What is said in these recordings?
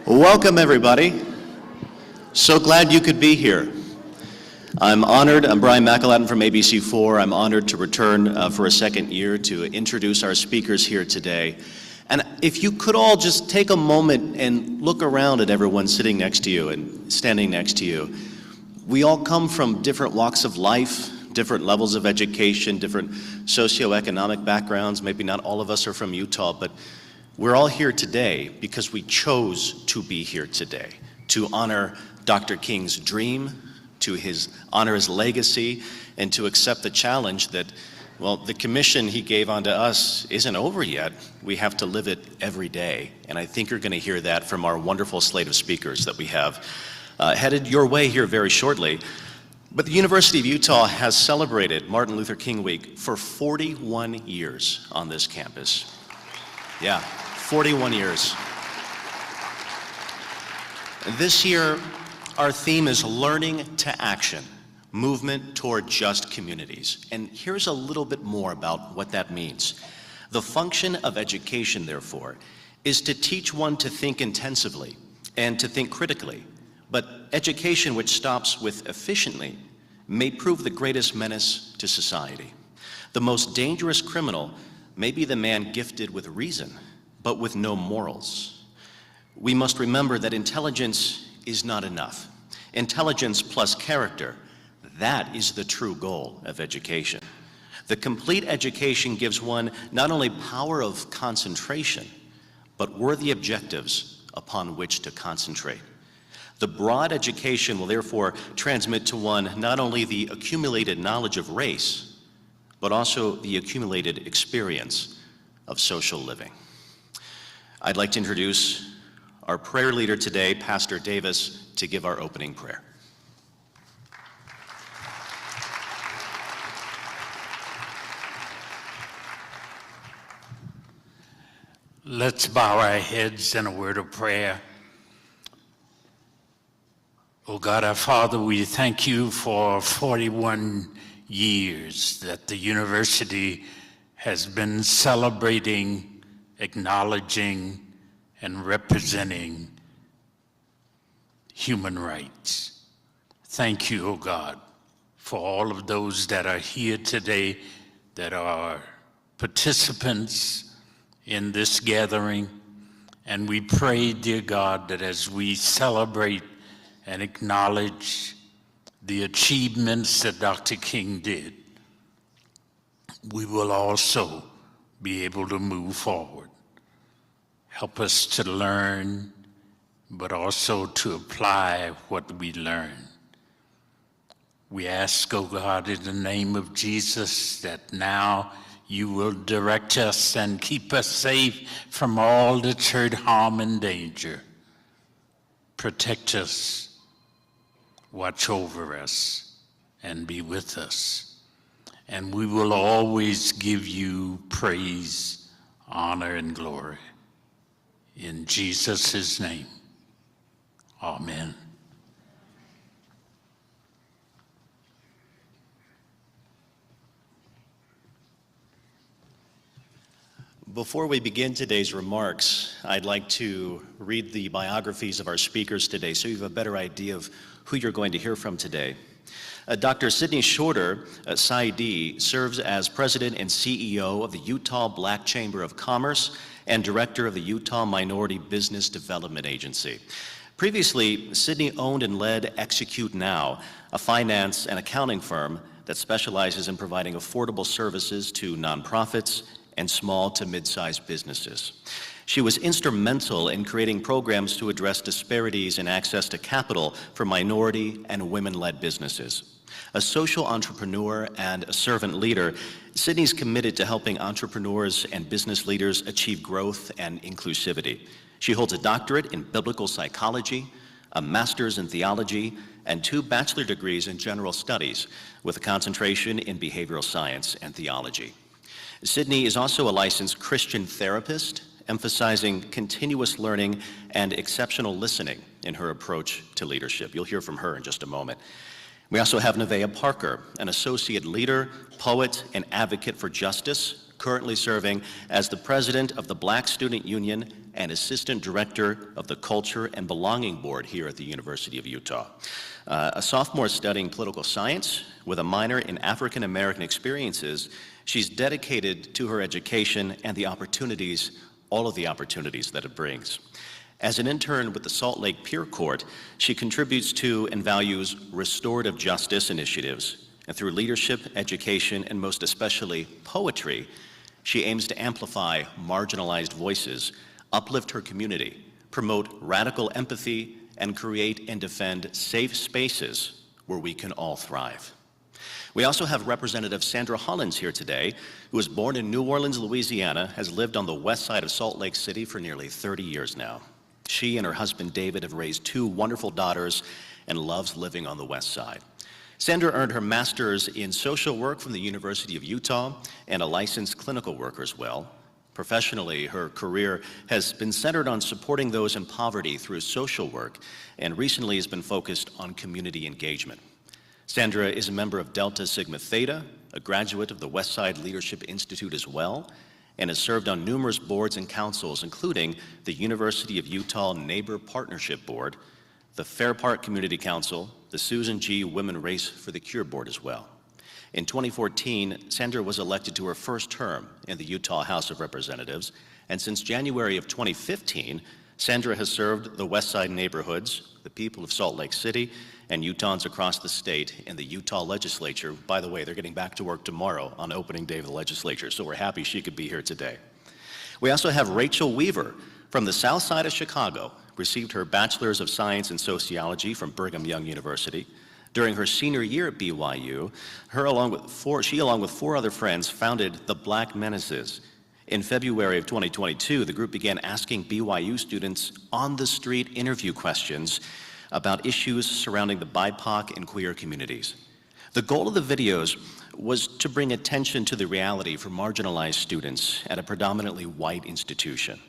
Welcome, everybody. So glad you could be here. I'm honored. I'm Brian McElhatton from ABC4. I'm honored to return for a second year to introduce our speakers here today. And if you could all just take a moment and look around at everyone sitting next to you and standing next to you. We all come from different walks of life, different levels of education, different socioeconomic backgrounds. Maybe not all of us are from Utah, but we're all here today because we chose to be here today, to honor Dr. King's dream, to honor his legacy, and to accept the challenge that, well, the commission he gave onto us isn't over yet. We have to live it every day. And I think you're going to hear that from our wonderful slate of speakers that we have headed your way here very shortly. But the University of Utah has celebrated Martin Luther King Week for 41 years on this campus. Yeah, 41 years. This year, our theme is Learning to Action, Movement Toward Just Communities. And here's a little bit more about what that means. The function of education, therefore, is to teach one to think intensively and to think critically. But education which stops with efficiently may prove the greatest menace to society. The most dangerous criminal may be the man gifted with reason, but with no morals. We must remember that intelligence is not enough. Intelligence plus character, that is the true goal of education. The complete education gives one not only power of concentration, but worthy objectives upon which to concentrate. The broad education will therefore transmit to one not only the accumulated knowledge of race, but also the accumulated experience of social living. I'd like to introduce our prayer leader today, Pastor Davis, to give our opening prayer. Let's bow our heads in a word of prayer. Oh God, our Father, we thank you for 41 years that the university has been celebrating, acknowledging, and representing human rights. Thank you, oh God, for all of those that are here today, that are participants in this gathering. And we pray, dear God, that as we celebrate and acknowledge the achievements that Dr. King did, we will also be able to move forward. Help us to learn, but also to apply what we learn. We ask, oh God, in the name of Jesus, that now you will direct us and keep us safe from all that's hurt, harm, and danger. Protect us, watch over us, and be with us. And we will always give you praise, honor, and glory. In Jesus' name, amen. Before we begin today's remarks, I'd like to read the biographies of our speakers today so you have a better idea of who you're going to hear from today. Dr. Sidney Shorter, PsyD, serves as President and CEO of the Utah Black Chamber of Commerce and Director of the Utah Minority Business Development Agency. Previously, Sidney owned and led Execute Now, a finance and accounting firm that specializes in providing affordable services to nonprofits and small to mid-sized businesses. She was instrumental in creating programs to address disparities in access to capital for minority and women-led businesses. A social entrepreneur and a servant leader, Sidney's committed to helping entrepreneurs and business leaders achieve growth and inclusivity. She holds a doctorate in biblical psychology, a master's in theology, and 2 bachelor degrees in general studies with a concentration in behavioral science and theology. Sidney is also a licensed Christian therapist, emphasizing continuous learning and exceptional listening in her approach to leadership. You'll hear from her in just a moment. We also have Nevaeh Parker, an associate leader, poet, and advocate for justice, currently serving as the president of the Black Student Union and assistant director of the Culture and Belonging Board here at the University of Utah. A sophomore studying political science with a minor in African American experiences, she's dedicated to her education and the opportunities, all of the opportunities that it brings. As an intern with the Salt Lake Peer Court, she contributes to and values restorative justice initiatives, and through leadership, education, and most especially poetry, she aims to amplify marginalized voices, uplift her community, promote radical empathy, and create and defend safe spaces where we can all thrive. We also have Representative Sandra Hollins here today, who was born in New Orleans, Louisiana, has lived on the west side of Salt Lake City for nearly 30 years now. She and her husband David have raised 2 wonderful daughters and loves living on the west side. Sandra earned her master's in social work from the University of Utah and a licensed clinical worker as well. Professionally, her career has been centered on supporting those in poverty through social work, and recently has been focused on community engagement. Sandra is a member of Delta Sigma Theta, a graduate of the Westside Leadership Institute as well, and has served on numerous boards and councils, including the University of Utah Neighbor Partnership Board, the Fair Park Community Council, the Susan G. Women Race for the Cure Board as well. In 2014, Sandra was elected to her first term in the Utah House of Representatives, and since January of 2015, Sandra has served the West Side neighborhoods, the people of Salt Lake City, and Utahns across the state in the Utah legislature. By the way, they're getting back to work tomorrow on opening day of the legislature, so we're happy she could be here today. We also have Rachel Weaver from the south side of Chicago, received her Bachelor's of Science in Sociology from Brigham Young University. During her senior year at BYU, she along with 4 other friends founded the Black Menaces. In February of 2022, the group began asking BYU students on-the-street interview questions about issues surrounding the BIPOC and queer communities. The goal of the videos was to bring attention to the reality for marginalized students at a predominantly white institution.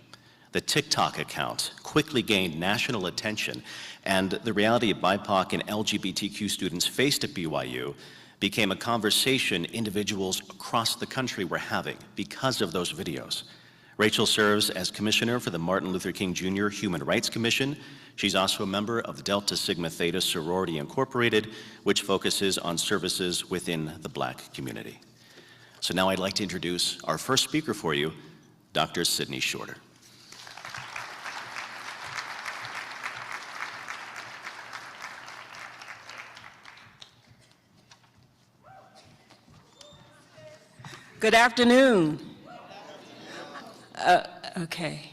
The TikTok account quickly gained national attention, and the reality of BIPOC and LGBTQ students faced at BYU became a conversation individuals across the country were having because of those videos. Rachel serves as commissioner for the Martin Luther King Jr. Human Rights Commission. She's also a member of the Delta Sigma Theta Sorority Incorporated, which focuses on services within the Black community. So now I'd like to introduce our first speaker for you, Dr. Sydney Shorter. Good afternoon. Okay.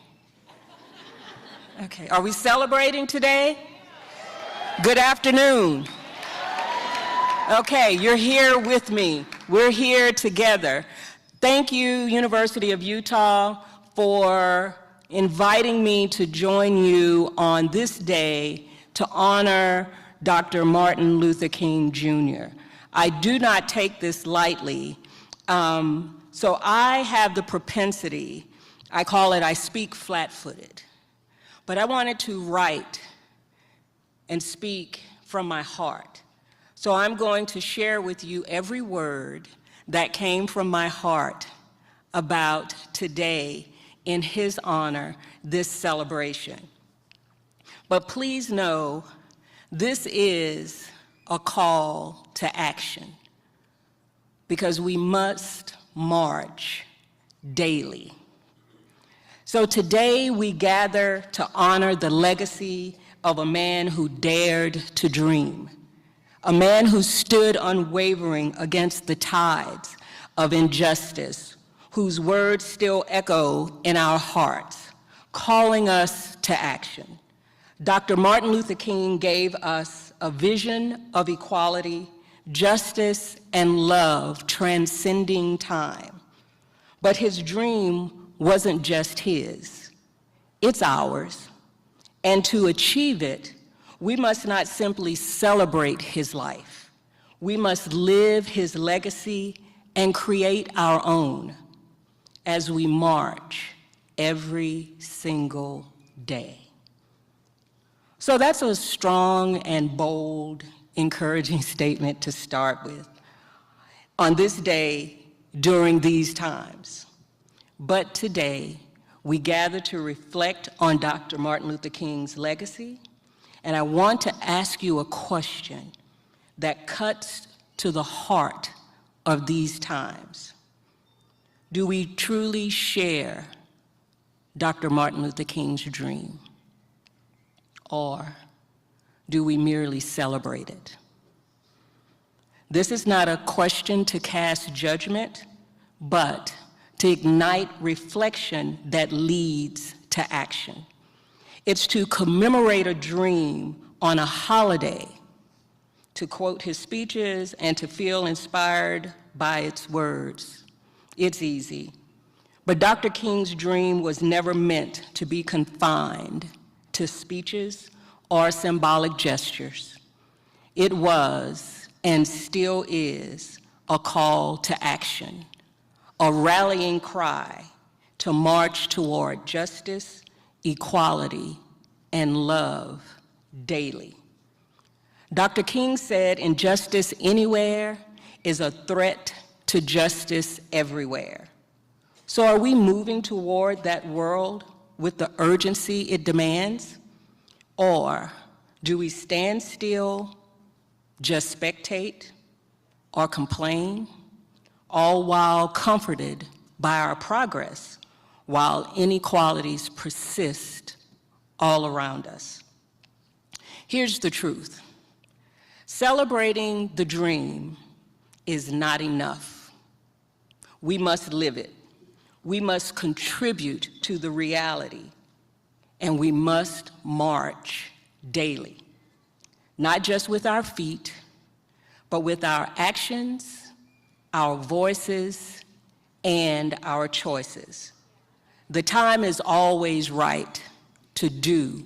Are we celebrating today? Good afternoon. Okay, you're here with me. We're here together. Thank you, University of Utah, for inviting me to join you on this day to honor Dr. Martin Luther King Jr. I do not take this lightly. So I have the propensity, I call it I speak flat-footed, but I wanted to write and speak from my heart. So I'm going to share with you every word that came from my heart about today in his honor, this celebration. But please know, this is a call to action, because we must march daily. So today we gather to honor the legacy of a man who dared to dream, a man who stood unwavering against the tides of injustice, whose words still echo in our hearts, calling us to action. Dr. Martin Luther King gave us a vision of equality, justice, and love transcending time. But his dream wasn't just his, it's ours. And to achieve it, we must not simply celebrate his life. We must live his legacy and create our own as we march every single day. So that's a strong and bold, encouraging statement to start with. On this day, during these times. But today, we gather to reflect on Dr. Martin Luther King's legacy, and I want to ask you a question that cuts to the heart of these times. Do we truly share Dr. Martin Luther King's dream? Or do we merely celebrate it? This is not a question to cast judgment, but to ignite reflection that leads to action. It's to commemorate a dream on a holiday, to quote his speeches and to feel inspired by its words. It's easy. But Dr. King's dream was never meant to be confined to speeches or symbolic gestures. It was, and still is, a call to action, a rallying cry to march toward justice, equality, and love daily. Dr. King said, "Injustice anywhere is a threat to justice everywhere." So are we moving toward that world with the urgency it demands? Or do we stand still, just spectate, or complain, all while comforted by our progress, while inequalities persist all around us? Here's the truth. Celebrating the dream is not enough. We must live it. We must contribute to the reality, and we must march daily, not just with our feet, but with our actions, our voices, and our choices. The time is always right to do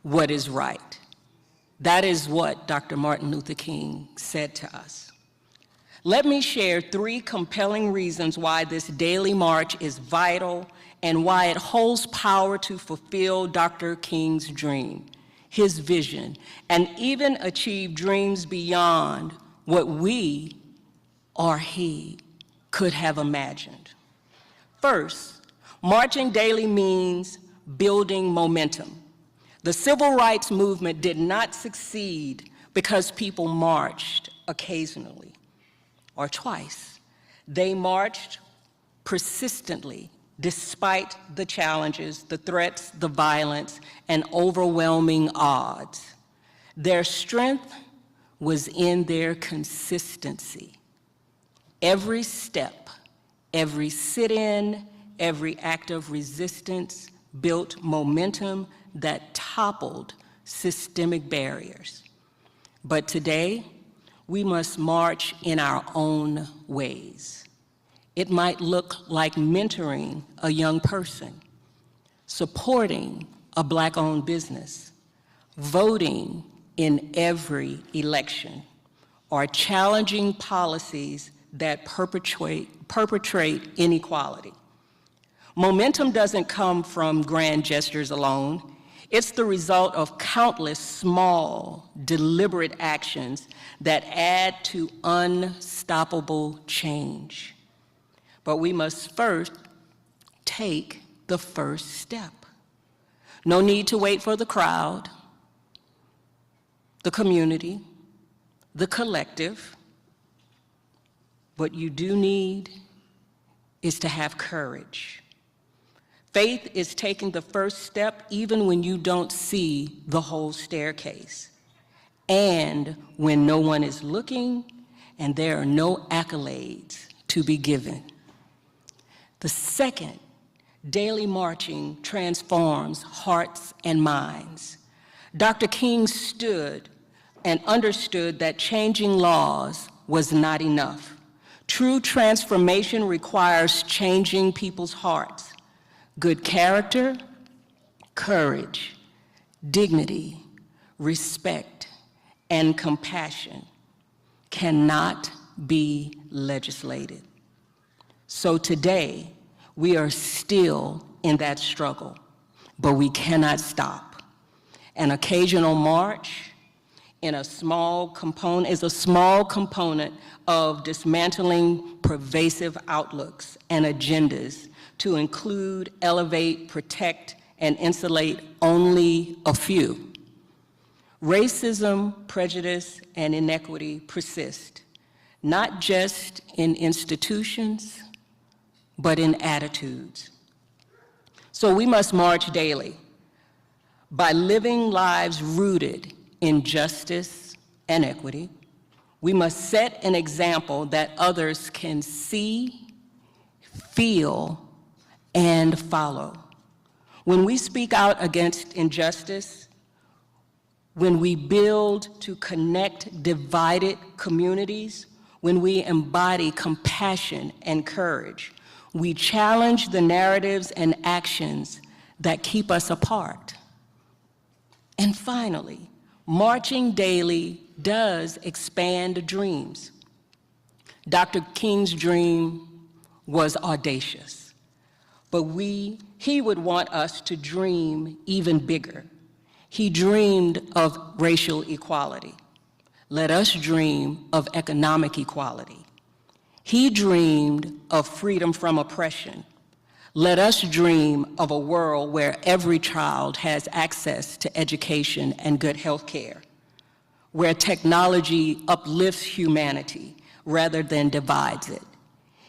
what is right. That is what Dr. Martin Luther King said to us. Let me share 3 compelling reasons why this daily march is vital and why it holds power to fulfill Dr. King's dream, his vision, and even achieve dreams beyond what we or he could have imagined. First, marching daily means building momentum. The civil rights movement did not succeed because people marched occasionally or twice. They marched persistently despite the challenges, the threats, the violence, and overwhelming odds. Their strength was in their consistency. Every step, every sit-in, every act of resistance built momentum that toppled systemic barriers. But today, we must march in our own ways. It might look like mentoring a young person, supporting a Black-owned business, voting in every election, or challenging policies that perpetrate inequality. Momentum doesn't come from grand gestures alone. It's the result of countless small, deliberate actions that add to unstoppable change. But we must first take the first step. No need to wait for the crowd, the community, the collective. What you do need is to have courage. Faith is taking the first step even when you don't see the whole staircase, and when no one is looking and there are no accolades to be given. The second, daily marching transforms hearts and minds. Dr. King stood and understood that changing laws was not enough. True transformation requires changing people's hearts. Good character, courage, dignity, respect, and compassion cannot be legislated. So today, we are still in that struggle, but we cannot stop. An occasional march is a small component of dismantling pervasive outlooks and agendas to include, elevate, protect, and insulate only a few. Racism, prejudice, and inequity persist, not just in institutions, but in attitudes. So we must march daily by living lives rooted in justice and equity. We must set an example that others can see, feel, and follow. When we speak out against injustice, when we build to connect divided communities, when we embody compassion and courage, we challenge the narratives and actions that keep us apart. And finally, marching daily does expand dreams. Dr. King's dream was audacious, but he would want us to dream even bigger. He dreamed of racial equality. Let us dream of economic equality. He dreamed of freedom from oppression. Let us dream of a world where every child has access to education and good health care, where technology uplifts humanity rather than divides it.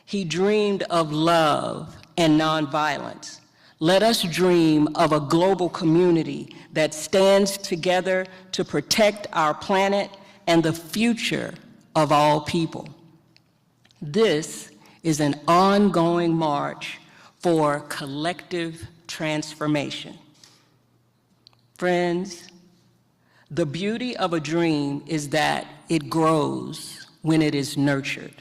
He dreamed of love and nonviolence. Let us dream of a global community that stands together to protect our planet and the future of all people. This is an ongoing march for collective transformation. Friends, the beauty of a dream is that it grows when it is nurtured.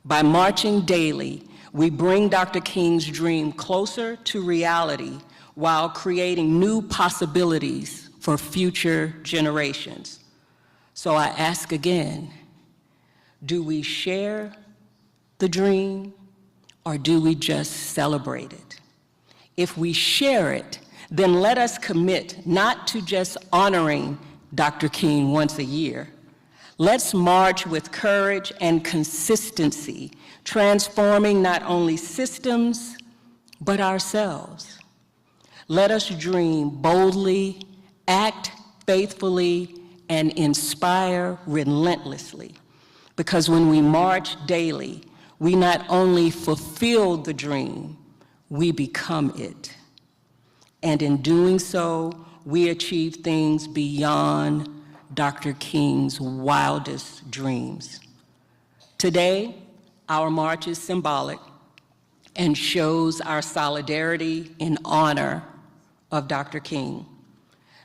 By marching daily, we bring Dr. King's dream closer to reality while creating new possibilities for future generations. So I ask again, do we share the dream, or do we just celebrate it? If we share it, then let us commit not to just honoring Dr. King once a year. Let's march with courage and consistency, transforming not only systems, but ourselves. Let us dream boldly, act faithfully, and inspire relentlessly. Because when we march daily, we not only fulfill the dream, we become it. And in doing so, we achieve things beyond Dr. King's wildest dreams. Today, our march is symbolic and shows our solidarity in honor of Dr. King.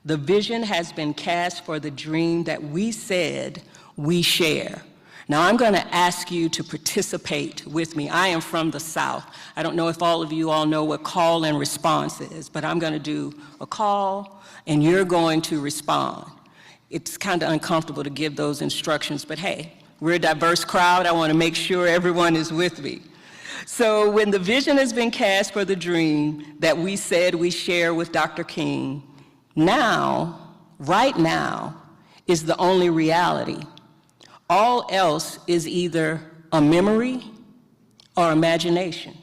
The vision has been cast for the dream that we said we share. Now, I'm going to ask you to participate with me. I am from the South. I don't know if all of you all know what call and response is, but I'm going to do a call, and you're going to respond. It's kind of uncomfortable to give those instructions, but hey, we're a diverse crowd. I want to make sure everyone is with me. So when the vision has been cast for the dream that we said we share with Dr. King, now, right now, is the only reality. All else is either a memory or imagination.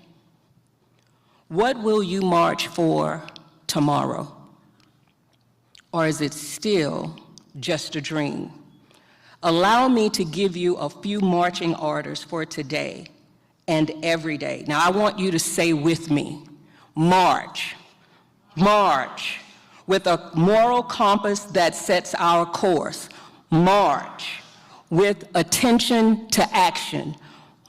What will you march for tomorrow? Or is it still just a dream? Allow me to give you a few marching orders for today and every day. Now, I want you to say with me, march, march, with a moral compass that sets our course. March, with attention to action.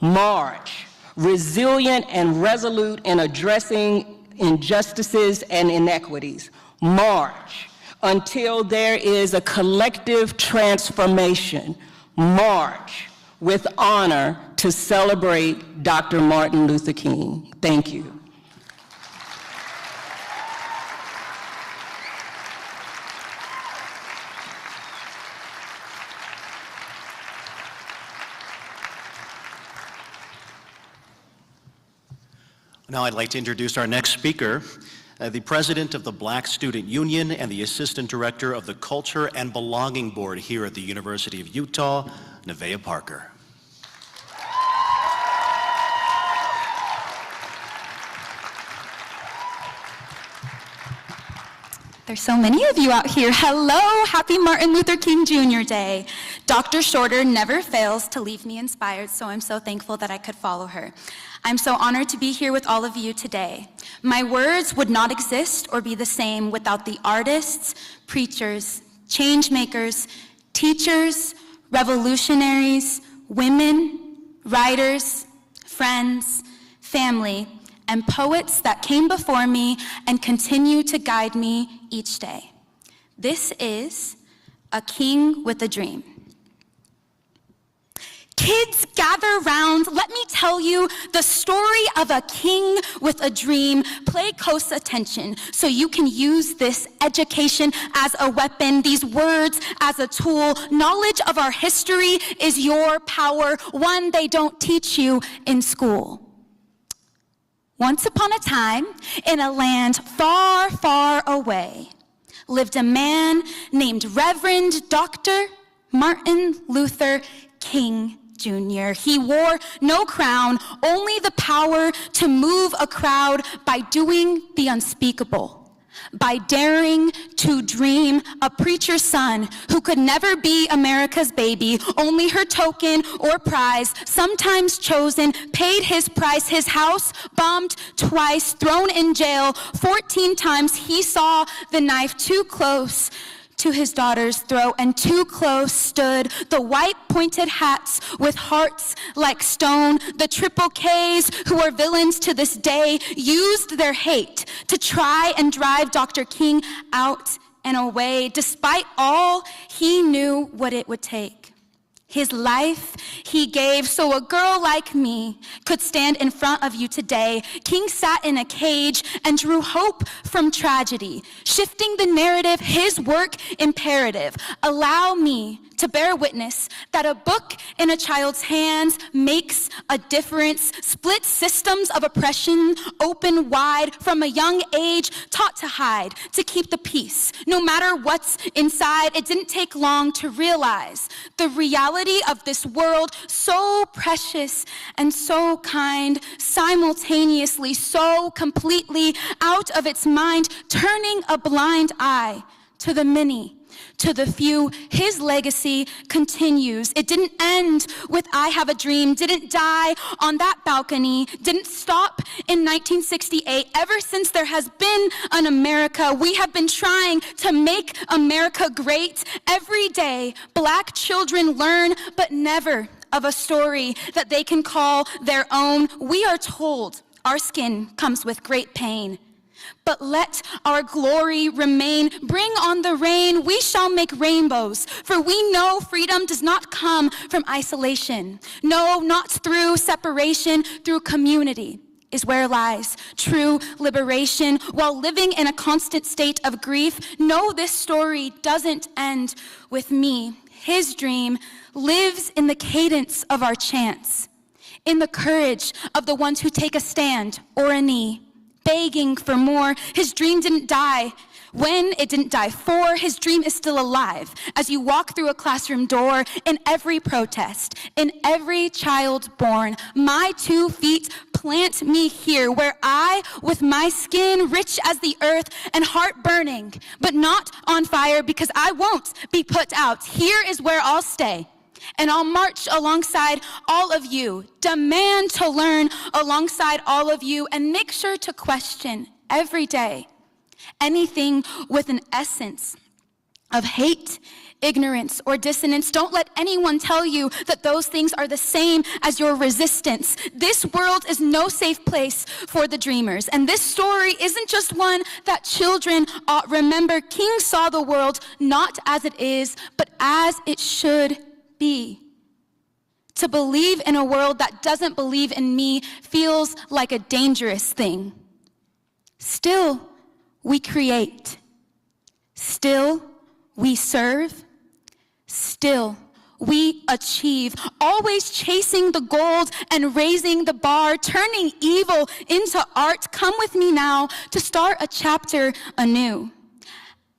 March, resilient and resolute in addressing injustices and inequities. March, until there is a collective transformation. March, with honor to celebrate Dr. Martin Luther King. Thank you. Now I'd like to introduce our next speaker, the president of the Black Student Union and the assistant director of the Culture and Belonging Board here at the University of Utah, Nevaeh Parker. There's so many of you out here. Hello, happy Martin Luther King Jr. Day. Dr. Shorter never fails to leave me inspired, so I'm so thankful that I could follow her. I'm so honored to be here with all of you today. My words would not exist or be the same without the artists, preachers, change makers, teachers, revolutionaries, women, writers, friends, family, and poets that came before me and continue to guide me each day. This is A King with a Dream. Kids, gather round. Let me tell you the story of a king with a dream. Pay close attention so you can use this education as a weapon, these words as a tool. Knowledge of our history is your power, one they don't teach you in school. Once upon a time, in a land far, far away, lived a man named Reverend Dr. Martin Luther King Jr. He wore no crown, only the power to move a crowd by doing the unspeakable, by daring to dream. A preacher's son who could never be America's baby, only her token or prize, sometimes chosen, paid his price. His house bombed twice, thrown in jail 14 times. He saw the knife too close to his daughter's throat, and too close stood the white pointed hats with hearts like stone. The triple Ks, who are villains to this day, used their hate to try and drive Dr. King out and away. Despite all, he knew what it would take. His life he gave so a girl like me could stand in front of you today. King sat in a cage and drew hope from tragedy, shifting the narrative, his work imperative. Allow me to bear witness that a book in a child's hands makes a difference, splits systems of oppression open wide. From a young age, taught to hide, to keep the peace, no matter what's inside. It didn't take long to realize the reality of this world, so precious and so kind, simultaneously so completely out of its mind, turning a blind eye to the many, to the few. His legacy continues. It didn't end with I have a dream, didn't die on that balcony, didn't stop in 1968. Ever since there has been an America, we have been trying to make America great. Every day, Black children learn, but never of a story that they can call their own. We are told our skin comes with great pain, but let our glory remain. Bring on the rain, we shall make rainbows. For we know freedom does not come from isolation. No, not through separation, through community is where lies true liberation. While living in a constant state of grief, no, this story doesn't end with me. His dream lives in the cadence of our chants, in the courage of the ones who take a stand or a knee, begging for more. His dream didn't die when, it didn't die for. His dream is still alive as you walk through a classroom door, in every protest, in every child born. My 2 feet plant me here, where I, with my skin rich as the earth and heart burning, but not on fire, because I won't be put out. Here is where I'll stay, and I'll march alongside all of you, demand to learn alongside all of you, and make sure to question every day anything with an essence of hate, ignorance, or dissonance. Don't let anyone tell you that those things are the same as your resistance. This world is no safe place for the dreamers, and this story isn't just one that children ought remember. King saw the world not as it is, but as it should be. To believe in a world that doesn't believe in me feels like a dangerous thing. Still, we create. Still, we serve. Still, we achieve, always chasing the gold and raising the bar, turning evil into art. Come with me now to start a chapter anew.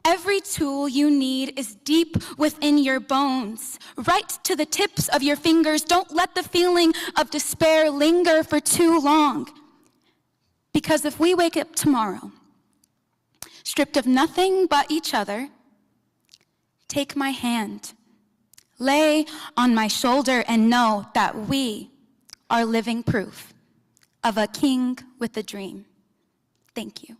Every tool you need is deep within your bones, right to the tips of your fingers. Don't let the feeling of despair linger for too long. Because if we wake up tomorrow, stripped of nothing but each other, take my hand, lay on my shoulder, and know that we are living proof of a king with a dream. Thank you.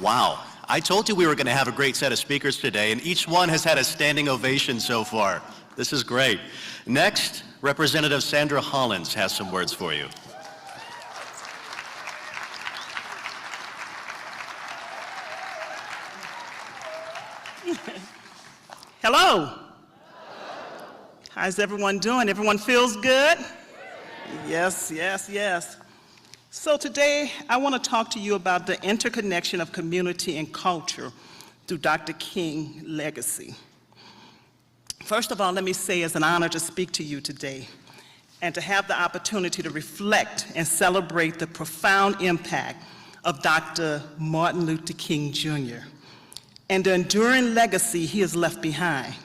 Wow. I told you we were going to have a great set of speakers today, and each one has had a standing ovation so far. This is great. Next, Representative Sandra Hollins has some words for you. Hello. How's everyone doing? Everyone feels good? Yes, yes, yes. So today, I want to talk to you about the interconnection of community and culture through Dr. King's legacy. First of all, let me say it's an honor to speak to you today and to have the opportunity to reflect and celebrate the profound impact of Dr. Martin Luther King Jr. and the enduring legacy he has left behind.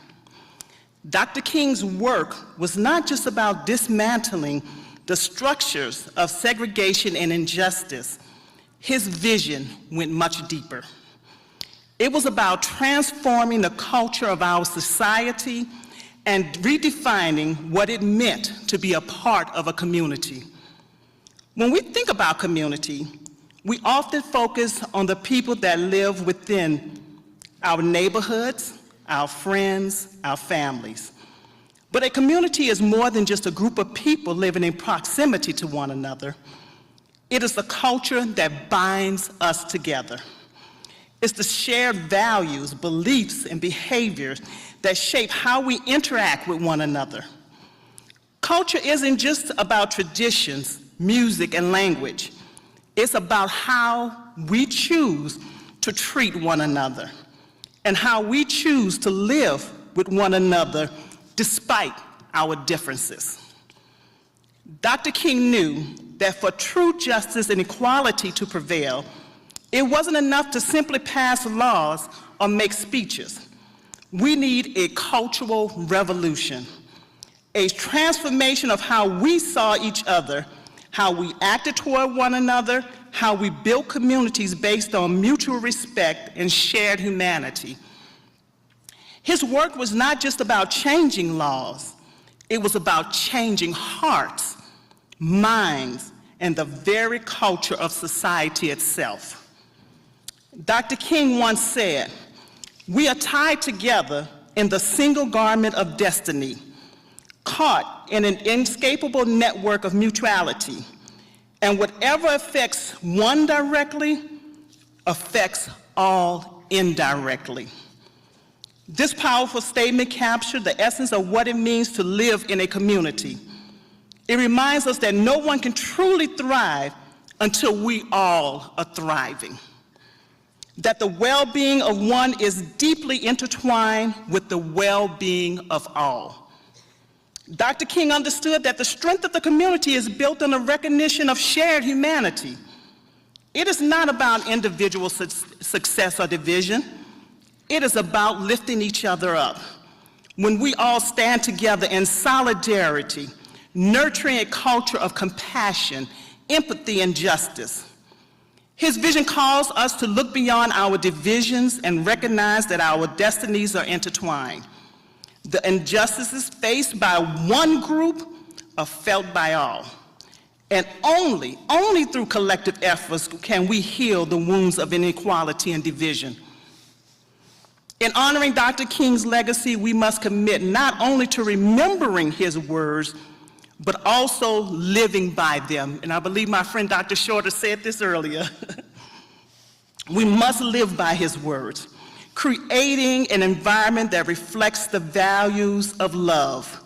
Dr. King's work was not just about dismantling the structures of segregation and injustice. His vision went much deeper. It was about transforming the culture of our society and redefining what it meant to be a part of a community. When we think about community, we often focus on the people that live within our neighborhoods, our friends, our families. But a community is more than just a group of people living in proximity to one another. It is the culture that binds us together. It's the shared values, beliefs, and behaviors that shape how we interact with one another. Culture isn't just about traditions, music, and language. It's about how we choose to treat one another and how we choose to live with one another despite our differences. Dr. King knew that for true justice and equality to prevail, it wasn't enough to simply pass laws or make speeches. We need a cultural revolution, a transformation of how we saw each other, how we acted toward one another, how we built communities based on mutual respect and shared humanity. His work was not just about changing laws, it was about changing hearts, minds, and the very culture of society itself. Dr. King once said, "We are tied together in the single garment of destiny, caught in an inescapable network of mutuality, and whatever affects one directly affects all indirectly." This powerful statement captured the essence of what it means to live in a community. It reminds us that no one can truly thrive until we all are thriving, that the well-being of one is deeply intertwined with the well-being of all. Dr. King understood that the strength of the community is built on a recognition of shared humanity. It is not about individual success or division. It is about lifting each other up. When we all stand together in solidarity, nurturing a culture of compassion, empathy, and justice. His vision calls us to look beyond our divisions and recognize that our destinies are intertwined. The injustices faced by one group are felt by all. And only through collective efforts can we heal the wounds of inequality and division. In honoring Dr. King's legacy, we must commit not only to remembering his words, but also living by them. And I believe my friend Dr. Shorter said this earlier. We must live by his words, creating an environment that reflects the values of love.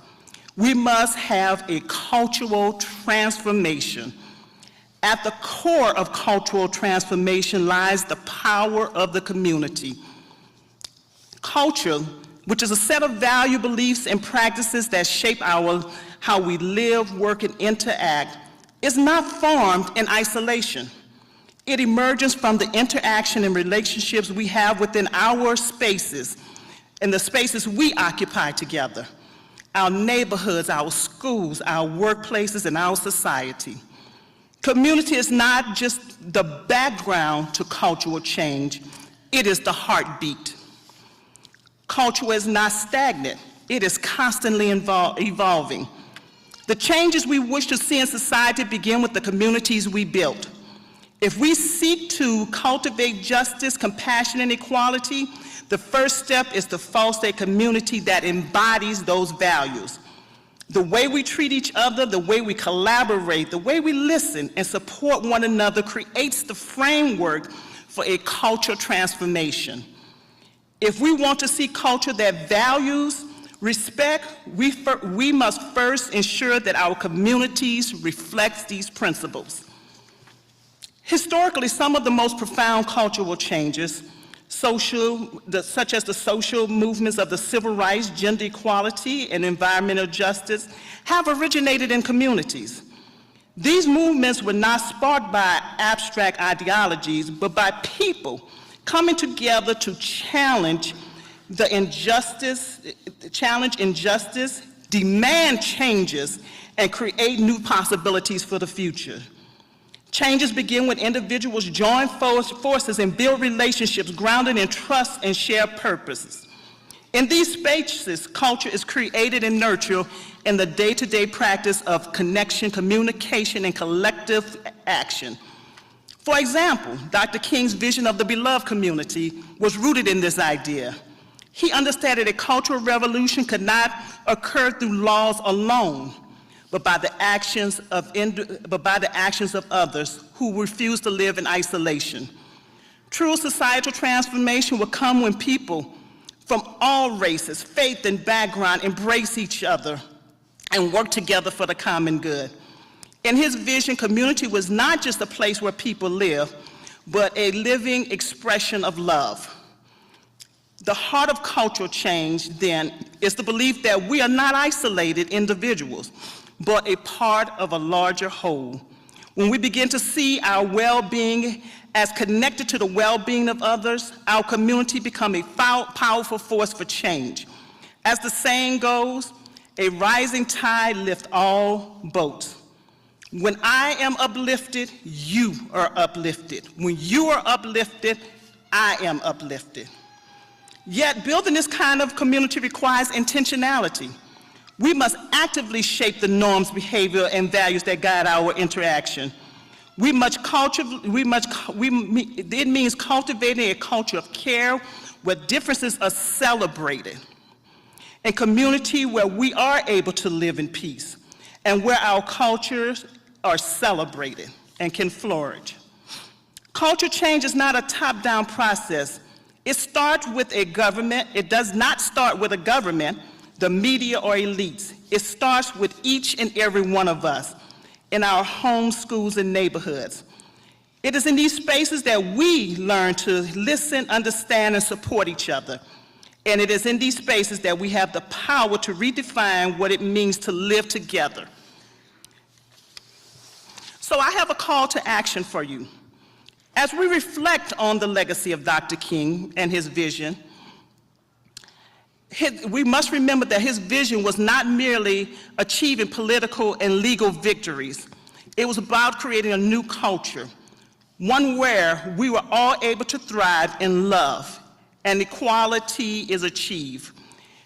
We must have a cultural transformation. At the core of cultural transformation lies the power of the community. Culture, which is a set of value, beliefs, and practices that shape how we live, work, and interact, is not formed in isolation. It emerges from the interaction and relationships we have within our spaces and the spaces we occupy together, our neighborhoods, our schools, our workplaces, and our society. Community is not just the background to cultural change, it is the heartbeat. Culture is not stagnant, it is constantly evolving. The changes we wish to see in society begin with the communities we built. If we seek to cultivate justice, compassion, and equality, the first step is to foster a community that embodies those values. The way we treat each other, the way we collaborate, the way we listen and support one another creates the framework for a cultural transformation. If we want to see culture that values respect, we must first ensure that our communities reflect these principles. Historically, some of the most profound cultural changes, such as the social movements of the civil rights, gender equality, and environmental justice, have originated in communities. These movements were not sparked by abstract ideologies, but by people coming together to challenge injustice, demand changes, and create new possibilities for the future. Changes begin when individuals join forces and build relationships grounded in trust and shared purposes. In these spaces, culture is created and nurtured in the day-to-day practice of connection, communication, and collective action. For example, Dr. King's vision of the beloved community was rooted in this idea. He understood that a cultural revolution could not occur through laws alone, but by the actions of others who refuse to live in isolation. True societal transformation will come when people from all races, faith, and background embrace each other and work together for the common good. In his vision, community was not just a place where people live, but a living expression of love. The heart of cultural change, then, is the belief that we are not isolated individuals, but a part of a larger whole. When we begin to see our well-being as connected to the well-being of others, our community becomes a powerful force for change. As the saying goes, a rising tide lifts all boats. When I am uplifted, you are uplifted. When you are uplifted, I am uplifted. Yet building this kind of community requires intentionality. We must actively shape the norms, behavior, and values that guide our interaction. It means cultivating a culture of care where differences are celebrated, a community where we are able to live in peace, and where our cultures are celebrated and can flourish. Culture change is not a top-down process. It starts with a government. It does not start with a government, the media, or elites. It starts with each and every one of us in our homes, schools, and neighborhoods. It is in these spaces that we learn to listen, understand, and support each other. And it is in these spaces that we have the power to redefine what it means to live together. So I have a call to action for you. As we reflect on the legacy of Dr. King and his vision, we must remember that his vision was not merely achieving political and legal victories. It was about creating a new culture, one where we were all able to thrive in love and equality is achieved.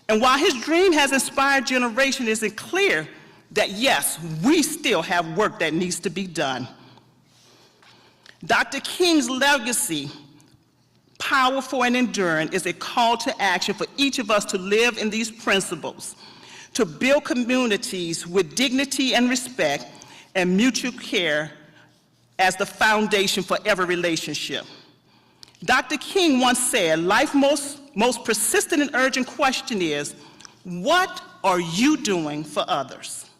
And while his dream has inspired generations, it is clear that yes, we still have work that needs to be done. Dr. King's legacy, powerful and enduring, is a call to action for each of us to live in these principles, to build communities with dignity and respect and mutual care as the foundation for every relationship. Dr. King once said, life's most persistent and urgent question is, What are you doing for others?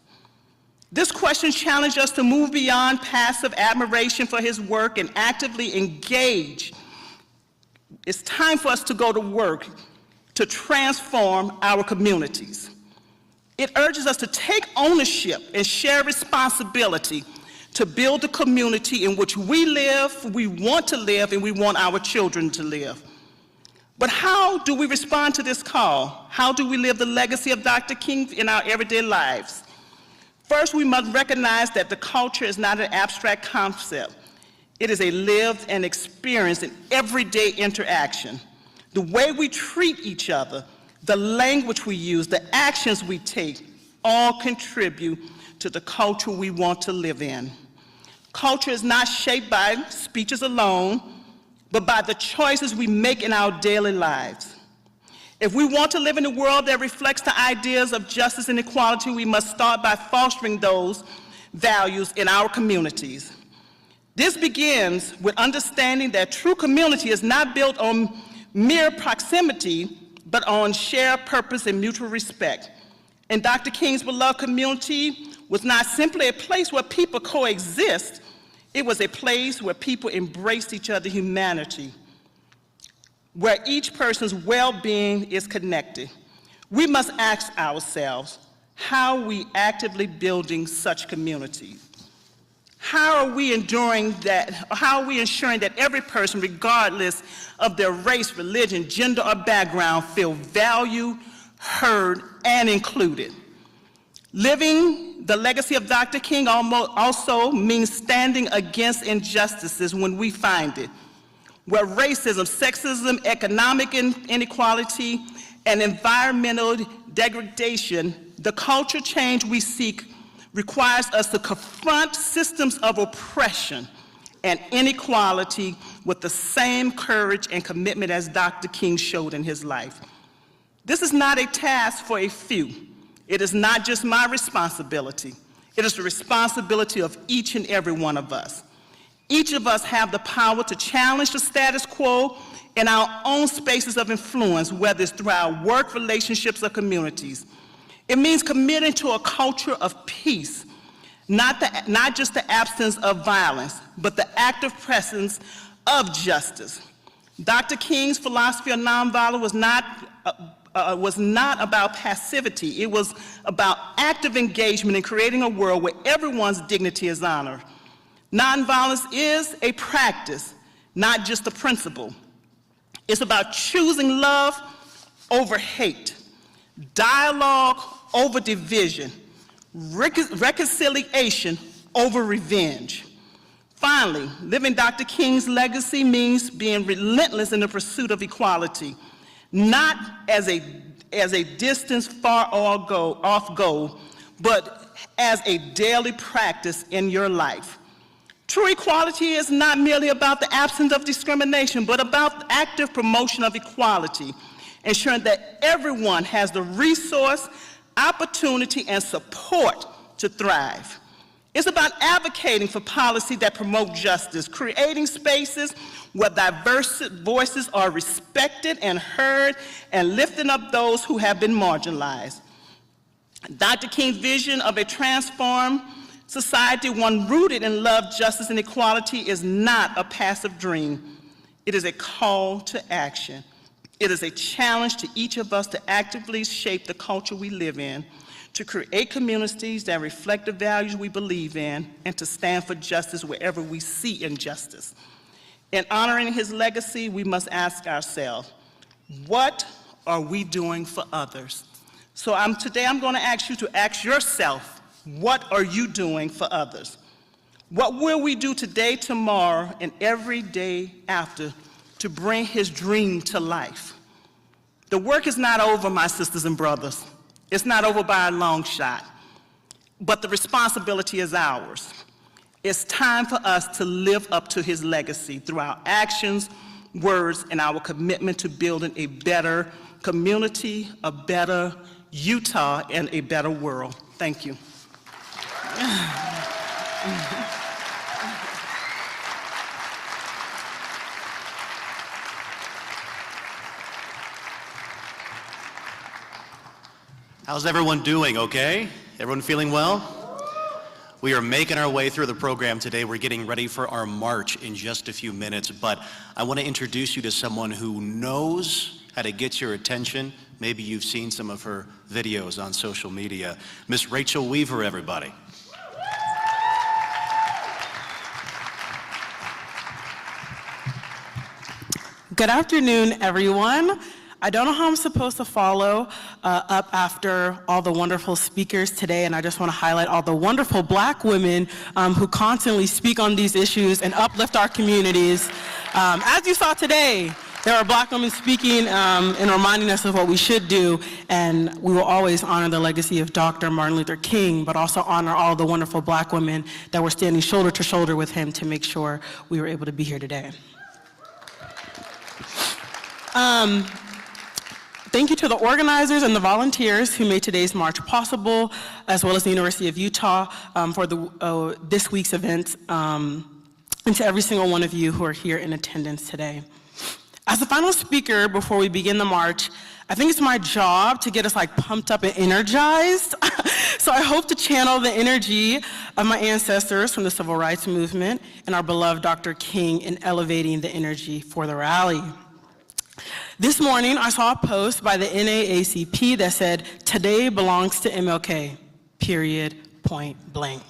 This question challenged us to move beyond passive admiration for his work and actively engage. It's time for us to go to work to transform our communities. It urges us to take ownership and share responsibility to build a community in which we live, we want to live, and we want our children to live. But how do we respond to this call? How do we live the legacy of Dr. King in our everyday lives? First, we must recognize that the culture is not an abstract concept. It is a lived and experienced in everyday interaction. The way we treat each other, the language we use, the actions we take, all contribute to the culture we want to live in. Culture is not shaped by speeches alone, but by the choices we make in our daily lives. If we want to live in a world that reflects the ideas of justice and equality, we must start by fostering those values in our communities. This begins with understanding that true community is not built on mere proximity, but on shared purpose and mutual respect. And Dr. King's beloved community was not simply a place where people coexist, it was a place where people embraced each other's humanity, where each person's well-being is connected. We must ask ourselves, how are we actively building such communities? How are we ensuring that every person, regardless of their race, religion, gender, or background, feel valued, heard, and included? Living the legacy of Dr. King also means standing against injustices when we find it, where racism, sexism, economic inequality, and environmental degradation, the culture change we seek requires us to confront systems of oppression and inequality with the same courage and commitment as Dr. King showed in his life. This is not a task for a few. It is not just my responsibility. It is the responsibility of each and every one of us. Each of us have the power to challenge the status quo in our own spaces of influence, whether it's through our work, relationships, or communities. It means committing to a culture of peace, not just the absence of violence, but the active presence of justice. Dr. King's philosophy of nonviolence was not about passivity. It was about active engagement in creating a world where everyone's dignity is honored. Nonviolence is a practice, not just a principle. It's about choosing love over hate, dialogue over division, reconciliation over revenge. Finally, living Dr. King's legacy means being relentless in the pursuit of equality, not as a distant, far-off goal, but as a daily practice in your life. True equality is not merely about the absence of discrimination, but about the active promotion of equality, ensuring that everyone has the resource, opportunity, and support to thrive. It's about advocating for policy that promote justice, creating spaces where diverse voices are respected and heard, and lifting up those who have been marginalized. Dr. King's vision of a transformed society, one rooted in love, justice, and equality, is not a passive dream. It is a call to action. It is a challenge to each of us to actively shape the culture we live in, to create communities that reflect the values we believe in, and to stand for justice wherever we see injustice. In honoring his legacy, we must ask ourselves, what are we doing for others? So today I'm going to ask you to ask yourself, what are you doing for others? What will we do today, tomorrow, and every day after to bring his dream to life? The work is not over, my sisters and brothers. It's not over by a long shot, but the responsibility is ours. It's time for us to live up to his legacy through our actions, words, and our commitment to building a better community, a better Utah, and a better world. Thank you. How's everyone doing, okay? Everyone feeling well? We are making our way through the program today. We're getting ready for our march in just a few minutes, but I want to introduce you to someone who knows how to get your attention. Maybe you've seen some of her videos on social media. Miss Rachel Weaver, everybody. Good afternoon, everyone. I don't know how I'm supposed to follow up after all the wonderful speakers today, and I just want to highlight all the wonderful Black women who constantly speak on these issues and uplift our communities. As you saw today, there are Black women speaking and reminding us of what we should do, and we will always honor the legacy of Dr. Martin Luther King, but also honor all the wonderful Black women that were standing shoulder to shoulder with him to make sure we were able to be here today. Thank you to the organizers and the volunteers who made today's march possible, as well as the University of Utah for this week's event, and to every single one of you who are here in attendance today. As the final speaker before we begin the march, I think it's my job to get us pumped up and energized. So I hope to channel the energy of my ancestors from the Civil Rights Movement and our beloved Dr. King in elevating the energy for the rally. This morning, I saw a post by the NAACP that said, "Today belongs to MLK, period, point blank."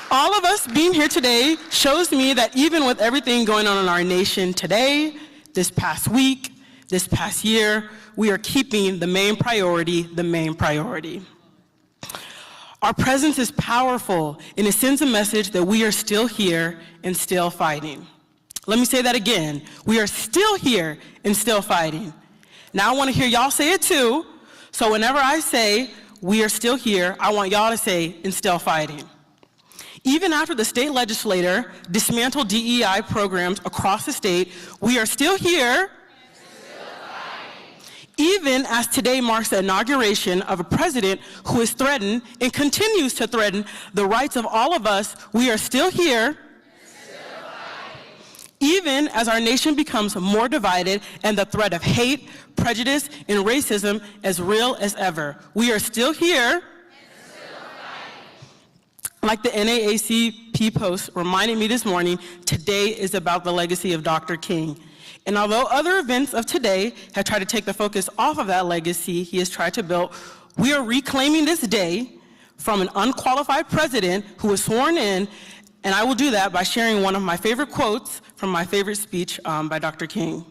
All of us being here today shows me that even with everything going on in our nation today, this past week, this past year, we are keeping the main priority the main priority. Our presence is powerful, and it sends a message that we are still here and still fighting. Let me say that again. We are still here and still fighting. Now I want to hear y'all say it too. So whenever I say we are still here, I want y'all to say and still fighting. Even after the state legislature dismantled DEI programs across the state, we are still here. Even as today marks the inauguration of a president who has threatened and continues to threaten the rights of all of us, we are still here. Even as our nation becomes more divided and the threat of hate, prejudice, and racism as real as ever, we are still here. Like the NAACP post reminded me this morning, today is about the legacy of Dr. King. And although other events of today have tried to take the focus off of that legacy he has tried to build, we are reclaiming this day from an unqualified president who was sworn in, and I will do that by sharing one of my favorite quotes from my favorite speech by Dr. King.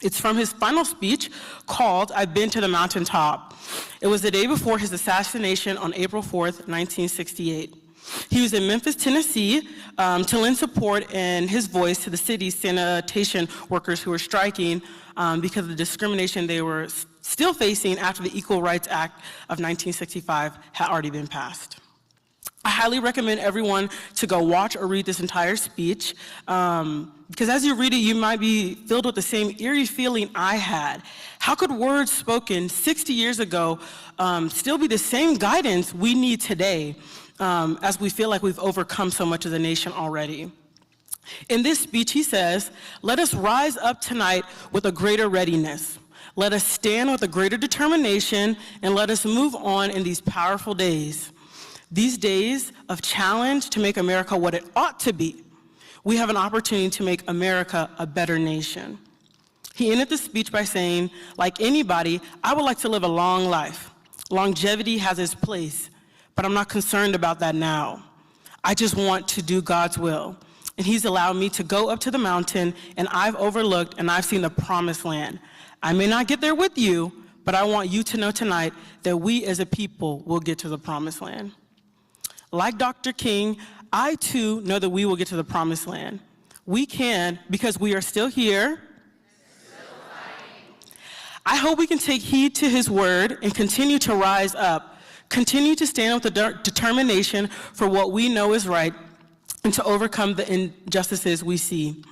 It's from his final speech called "I've Been to the Mountaintop." It was the day before his assassination on April 4th, 1968. He was in Memphis, Tennessee, to lend support and his voice to the city's sanitation workers who were striking because of the discrimination they were still facing after the Equal Rights Act of 1965 had already been passed. I highly recommend everyone to go watch or read this entire speech, because as you read it, you might be filled with the same eerie feeling I had. How could words spoken 60 years ago still be the same guidance we need today, as we feel like we've overcome so much as a nation already? In this speech, he says, "Let us rise up tonight with a greater readiness. Let us stand with a greater determination, and let us move on in these powerful days. These days of challenge to make America what it ought to be. We have an opportunity to make America a better nation." He ended the speech by saying, "Like anybody, I would like to live a long life. Longevity has its place, but I'm not concerned about that now. I just want to do God's will. And he's allowed me to go up to the mountain, and I've overlooked and I've seen the promised land. I may not get there with you, but I want you to know tonight that we as a people will get to the promised land." Like Dr. King, I too know that we will get to the promised land. We can because we are still here. I hope we can take heed to his word and continue to rise up, continue to stand with the determination for what we know is right and to overcome the injustices we see.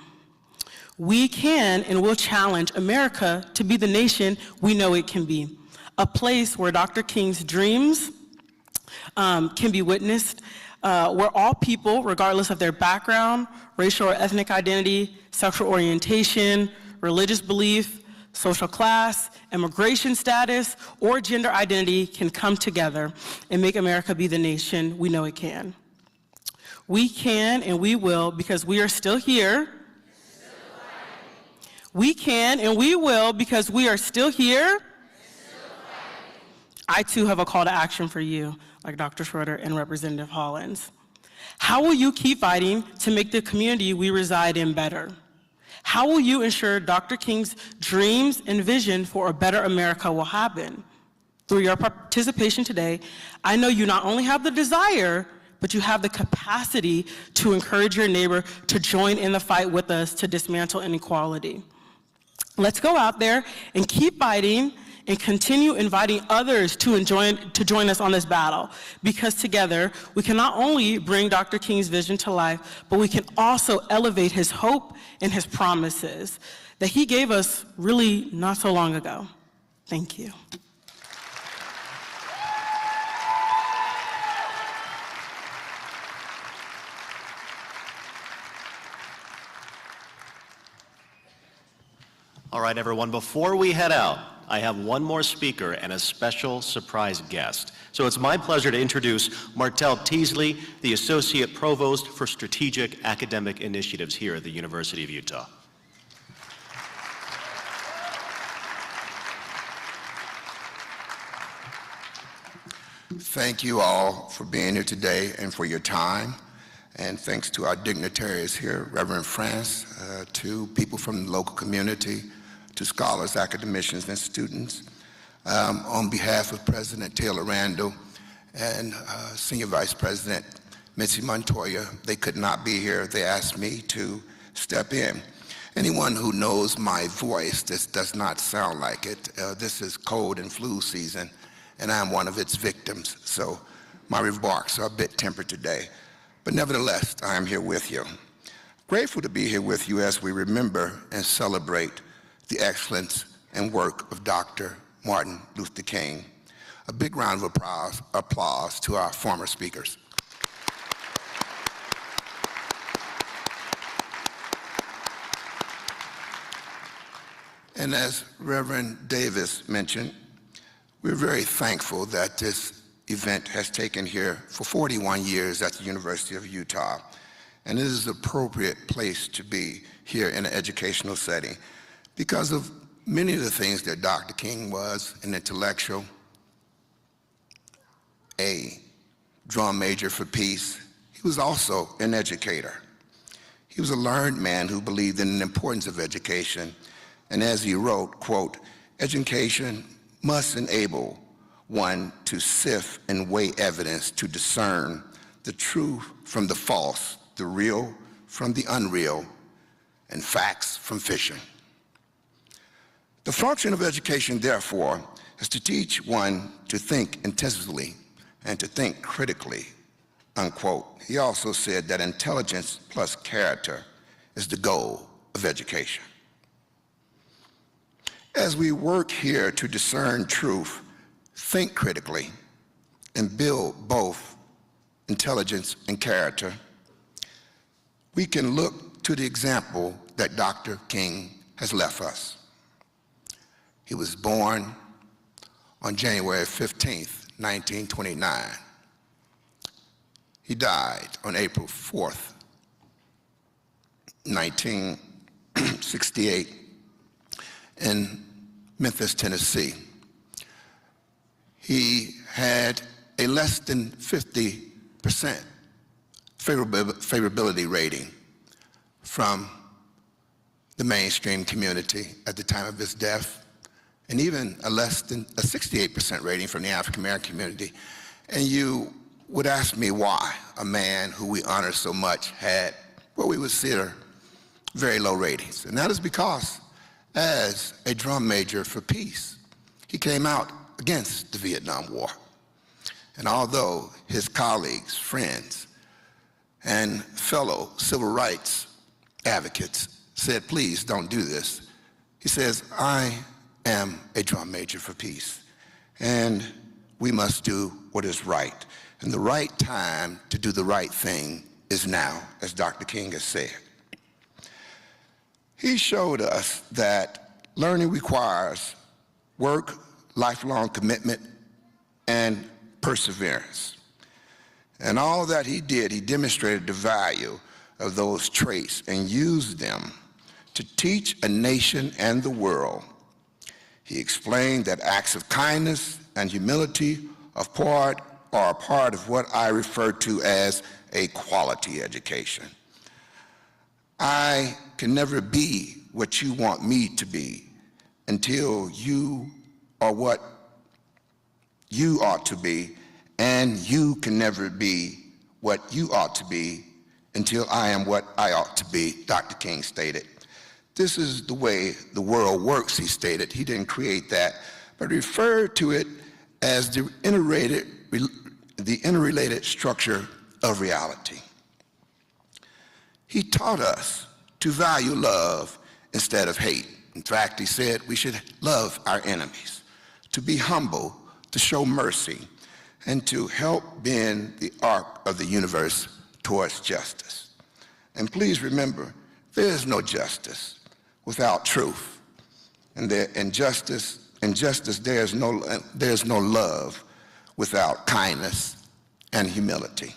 We can and will challenge America to be the nation we know it can be, a place where Dr. King's dreams can be witnessed, where all people, regardless of their background, racial or ethnic identity, sexual orientation, religious belief, social class, immigration status, or gender identity can come together and make America be the nation we know it can. We can and we will because we are still here. We can and we will because we are still here. I too have a call to action for you, like Dr. Schroeder and Representative Hollins. How will you keep fighting to make the community we reside in better? How will you ensure Dr. King's dreams and vision for a better America will happen? Through your participation today, I know you not only have the desire, but you have the capacity to encourage your neighbor to join in the fight with us to dismantle inequality. Let's go out there and keep fighting and continue inviting others to join us on this battle, because together we can not only bring Dr. King's vision to life, but we can also elevate his hope and his promises that he gave us really not so long ago. Thank you. All right, everyone, before we head out, I have one more speaker and a special surprise guest. So it's my pleasure to introduce Martell Teasley, the Associate Provost for Strategic Academic Initiatives here at the University of Utah. Thank you all for being here today and for your time. And thanks to our dignitaries here, Reverend France, to people from the local community, to scholars, academicians, and students. On behalf of President Taylor Randall and Senior Vice President Mitzi Montoya, they could not be here. They asked me to step in. Anyone who knows my voice, this does not sound like it. This is cold and flu season, and I'm one of its victims. So my remarks are a bit tempered today. But nevertheless, I am here with you. Grateful to be here with you as we remember and celebrate the excellence and work of Dr. Martin Luther King. A big round of applause to our former speakers. And as Reverend Davis mentioned, we're very thankful that this event has taken here for 41 years at the University of Utah. And it is the appropriate place to be here in an educational setting because of many of the things that Dr. King was: an intellectual, a drum major for peace. He was also an educator. He was a learned man who believed in the importance of education. And as he wrote, quote, "Education must enable one to sift and weigh evidence to discern the true from the false, the real from the unreal, and facts from fiction." The function of education, therefore, is to teach one to think intensively and to think critically, unquote. He also said that intelligence plus character is the goal of education. As we work here to discern truth, think critically, and build both intelligence and character, we can look to the example that Dr. King has left us. He was born on January 15th, 1929. He died on April 4th, 1968 in Memphis, Tennessee. He had a less than 50% favorability rating from the mainstream community at the time of his death, and even a less than a 68% rating from the African American community. And you would ask me why a man who we honor so much had what we would consider very low ratings. And that is because as a drum major for peace, he came out against the Vietnam War. And although his colleagues, friends, and fellow civil rights advocates said, "Please don't do this," he says, "I am a drum major for peace, and we must do what is right. And the right time to do the right thing is now," as Dr. King has said. He showed us that learning requires work, lifelong commitment, and perseverance. And all that he did, he demonstrated the value of those traits and used them to teach a nation and the world. He explained that acts of kindness and humility are a part of what I refer to as a quality education. I can never be what you want me to be until you are what you ought to be, and you can never be what you ought to be until I am what I ought to be, Dr. King stated. This is the way the world works, he stated. He didn't create that, but referred to it as the interrelated structure of reality. He taught us to value love instead of hate. In fact, he said we should love our enemies, to be humble, to show mercy, and to help bend the arc of the universe towards justice. And please remember, there is no justice without truth. And justice, there's no love without kindness and humility.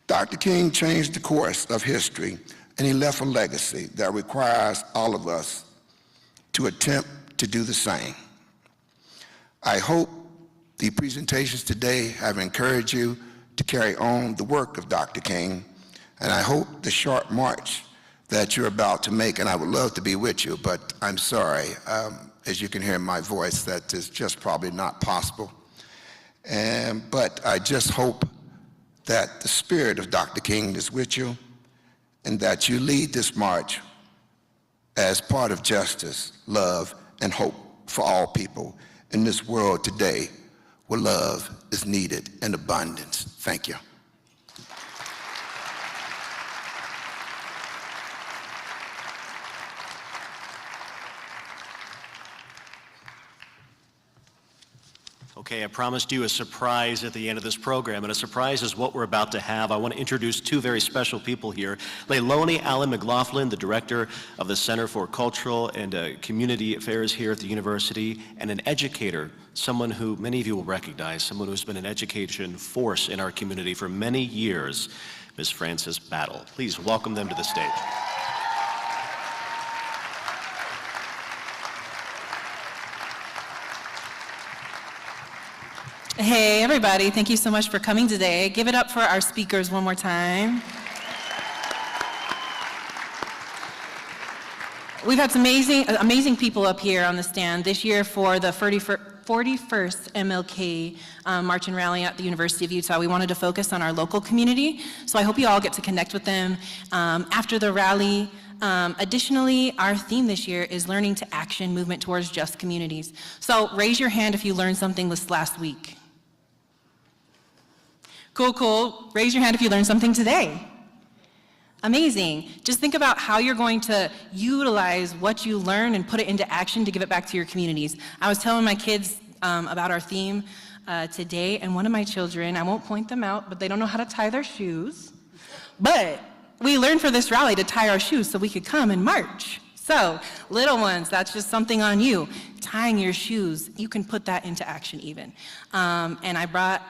Dr. King changed the course of history, and he left a legacy that requires all of us to attempt to do the same. I hope the presentations today have encouraged you to carry on the work of Dr. King, and I hope the short march that you're about to make, and I would love to be with you, but I'm sorry, as you can hear in my voice, that is just probably not possible. But I just hope that the spirit of Dr. King is with you, and that you lead this march as part of justice, love, and hope for all people in this world today where love is needed in abundance. Thank you. Okay, I promised you a surprise at the end of this program, and a surprise is what we're about to have. I want to introduce two very special people here. Leilani Allen McLaughlin, the director of the Center for Cultural and Community Affairs here at the university, and an educator, someone who many of you will recognize, someone who's been an education force in our community for many years, Ms. Frances Battle. Please welcome them to the stage. Hey, everybody. Thank you so much for coming today. Give it up for our speakers one more time. We've had some amazing people up here on the stand this year for the 41st MLK March and Rally at the University of Utah. We wanted to focus on our local community, so I hope you all get to connect with them after the rally. Additionally, our theme this year is Learning to Action, Movement Towards Just Communities. So raise your hand if you learned something this last week. Cool, cool. Raise your hand if you learned something today. Amazing. Just think about how you're going to utilize what you learn and put it into action to give it back to your communities. I was telling my kids about our theme today, and one of my children, I won't point them out, but they don't know how to tie their shoes. But we learned for this rally to tie our shoes so we could come and march. So, little ones, that's just something on you. Tying your shoes, you can put that into action even. And I brought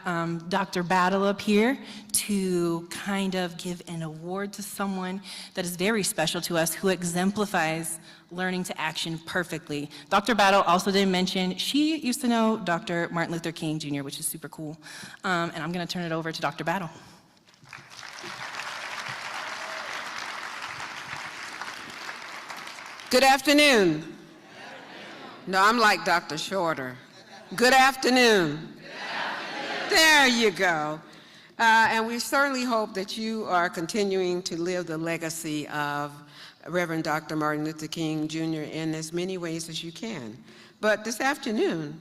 Dr. Battle up here to kind of give an award to someone that is very special to us, who exemplifies learning to action perfectly. Dr. Battle also didn't mention, she used to know Dr. Martin Luther King Jr., which is super cool. And I'm gonna turn it over to Dr. Battle. Good afternoon. No, I'm like Dr. Shorter. Good afternoon. There you go. And we certainly hope that you are continuing to live the legacy of Reverend Dr. Martin Luther King Jr. in as many ways as you can. But this afternoon,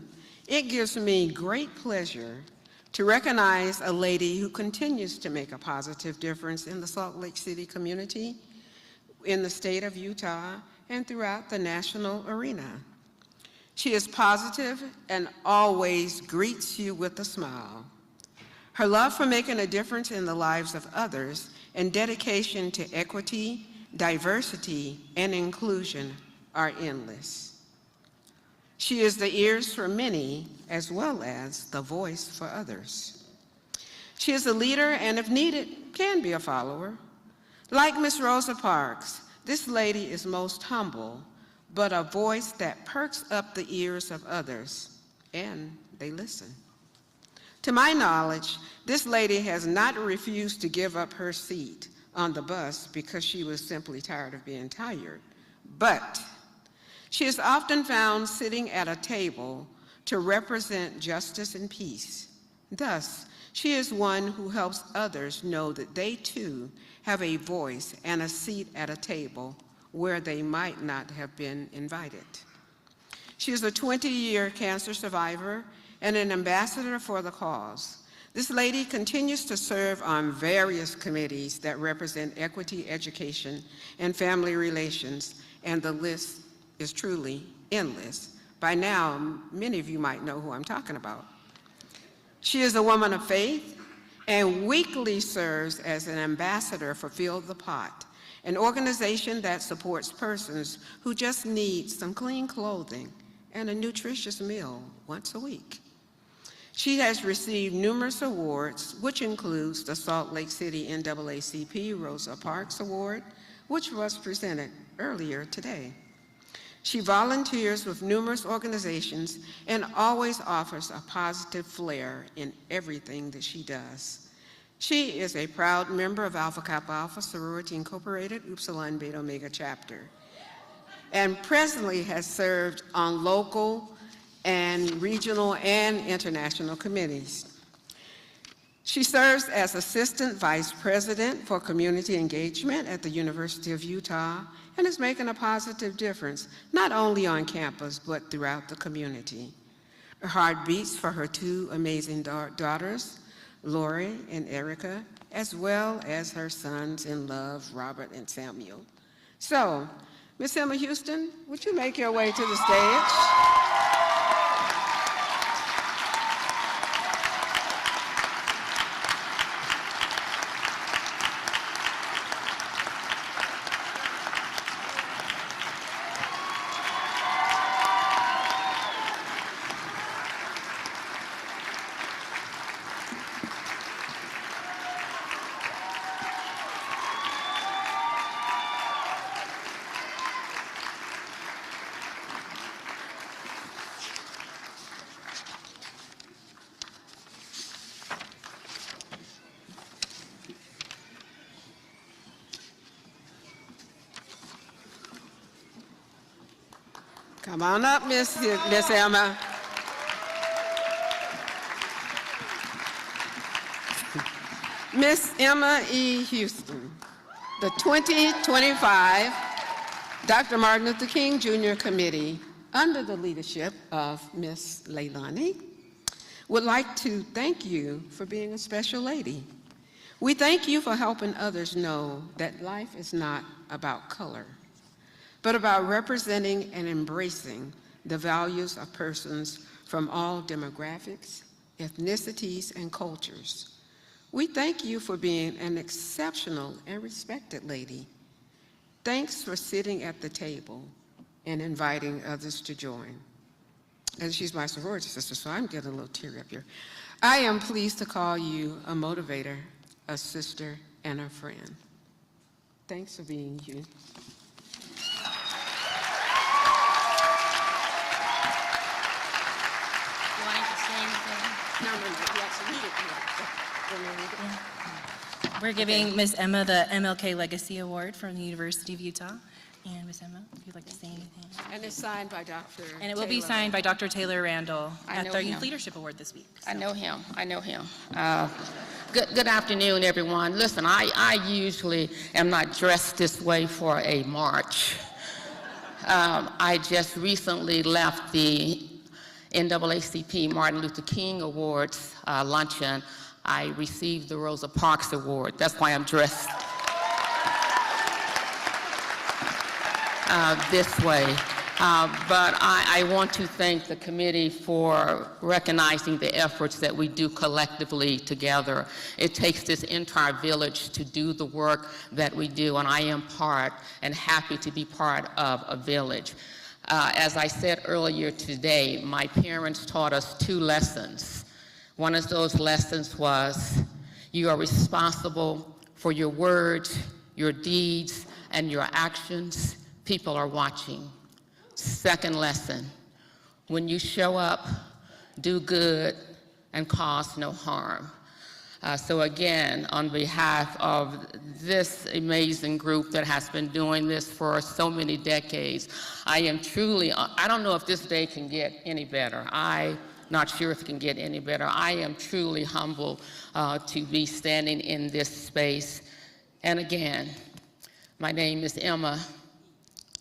it gives me great pleasure to recognize a lady who continues to make a positive difference in the Salt Lake City community, in the state of Utah, and throughout the national arena. She is positive and always greets you with a smile. Her love for making a difference in the lives of others and dedication to equity, diversity, and inclusion are endless. She is the ears for many as well as the voice for others. She is a leader and if needed, can be a follower. Like Miss Rosa Parks, this lady is most humble, but a voice that perks up the ears of others, and they listen. To my knowledge, this lady has not refused to give up her seat on the bus because she was simply tired of being tired, but she is often found sitting at a table to represent justice and peace. Thus, she is one who helps others know that they too have a voice and a seat at a table where they might not have been invited. She is a 20-year cancer survivor and an ambassador for the cause. This lady continues to serve on various committees that represent equity, education, and family relations, and the list is truly endless. By now, many of you might know who I'm talking about. She is a woman of faith and weekly serves as an ambassador for Fill the Pot, an organization that supports persons who just need some clean clothing and a nutritious meal once a week. She has received numerous awards, which includes the Salt Lake City NAACP Rosa Parks Award, which was presented earlier today. She volunteers with numerous organizations and always offers a positive flair in everything that she does. She is a proud member of Alpha Kappa Alpha Sorority Incorporated, Upsilon Beta Omega chapter, and presently has served on local and regional and international committees. She serves as Assistant Vice President for Community Engagement at the University of Utah and is making a positive difference, not only on campus, but throughout the community. Her heart beats for her two amazing daughters, Lori and Erica, as well as her sons in love, Robert and Samuel. So, Miss Emma Houston, would you make your way to the stage? Come on up, Miss Emma. Miss Emma E. Houston, the 2025 Dr. Martin Luther King Jr. Committee, under the leadership of Miss Leilani, would like to thank you for being a special lady. We thank you for helping others know that life is not about color, but about representing and embracing the values of persons from all demographics, ethnicities, and cultures. We thank you for being an exceptional and respected lady. Thanks for sitting at the table and inviting others to join. And she's my sorority sister, so I'm getting a little teary up here. I am pleased to call you a motivator, a sister, and a friend. Thanks for being you. We're giving Ms. Emma the MLK Legacy Award from the University of Utah. And Ms. Emma, if you'd like to say anything. And it's signed by Dr. And it will be signed by Dr. Taylor Randall I at know the him. Youth Leadership Award this week. I know him. Good afternoon, everyone. Listen, I usually am not dressed this way for a march. I just recently left the NAACP Martin Luther King Awards luncheon. I received the Rosa Parks Award. That's why I'm dressed this way. But I want to thank the committee for recognizing the efforts that we do collectively together. It takes this entire village to do the work that we do, and I am part and happy to be part of a village. As I said earlier today, my parents taught us 2 lessons. One of those lessons was you are responsible for your words, your deeds, and your actions. People are watching. Second lesson, when you show up, do good and cause no harm. So again, on behalf of this amazing group that has been doing this for so many decades, I am truly, I don't know if this day can get any better. I'm not sure if it can get any better. I am truly humbled to be standing in this space. And again, my name is Emma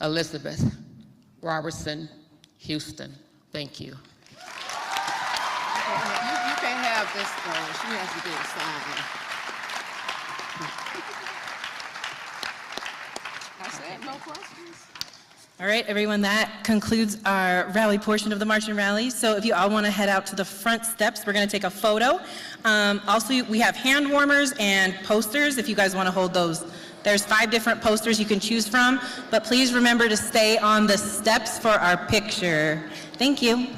Elizabeth Robertson Houston. Thank you. You can't have this though. She has to get signed. I said no questions. All right, everyone, that concludes our rally portion of the March and Rally. So if you all want to head out to the front steps, we're going to take a photo. Also, we have hand warmers and posters if you guys want to hold those. There's 5 different posters you can choose from, but please remember to stay on the steps for our picture. Thank you.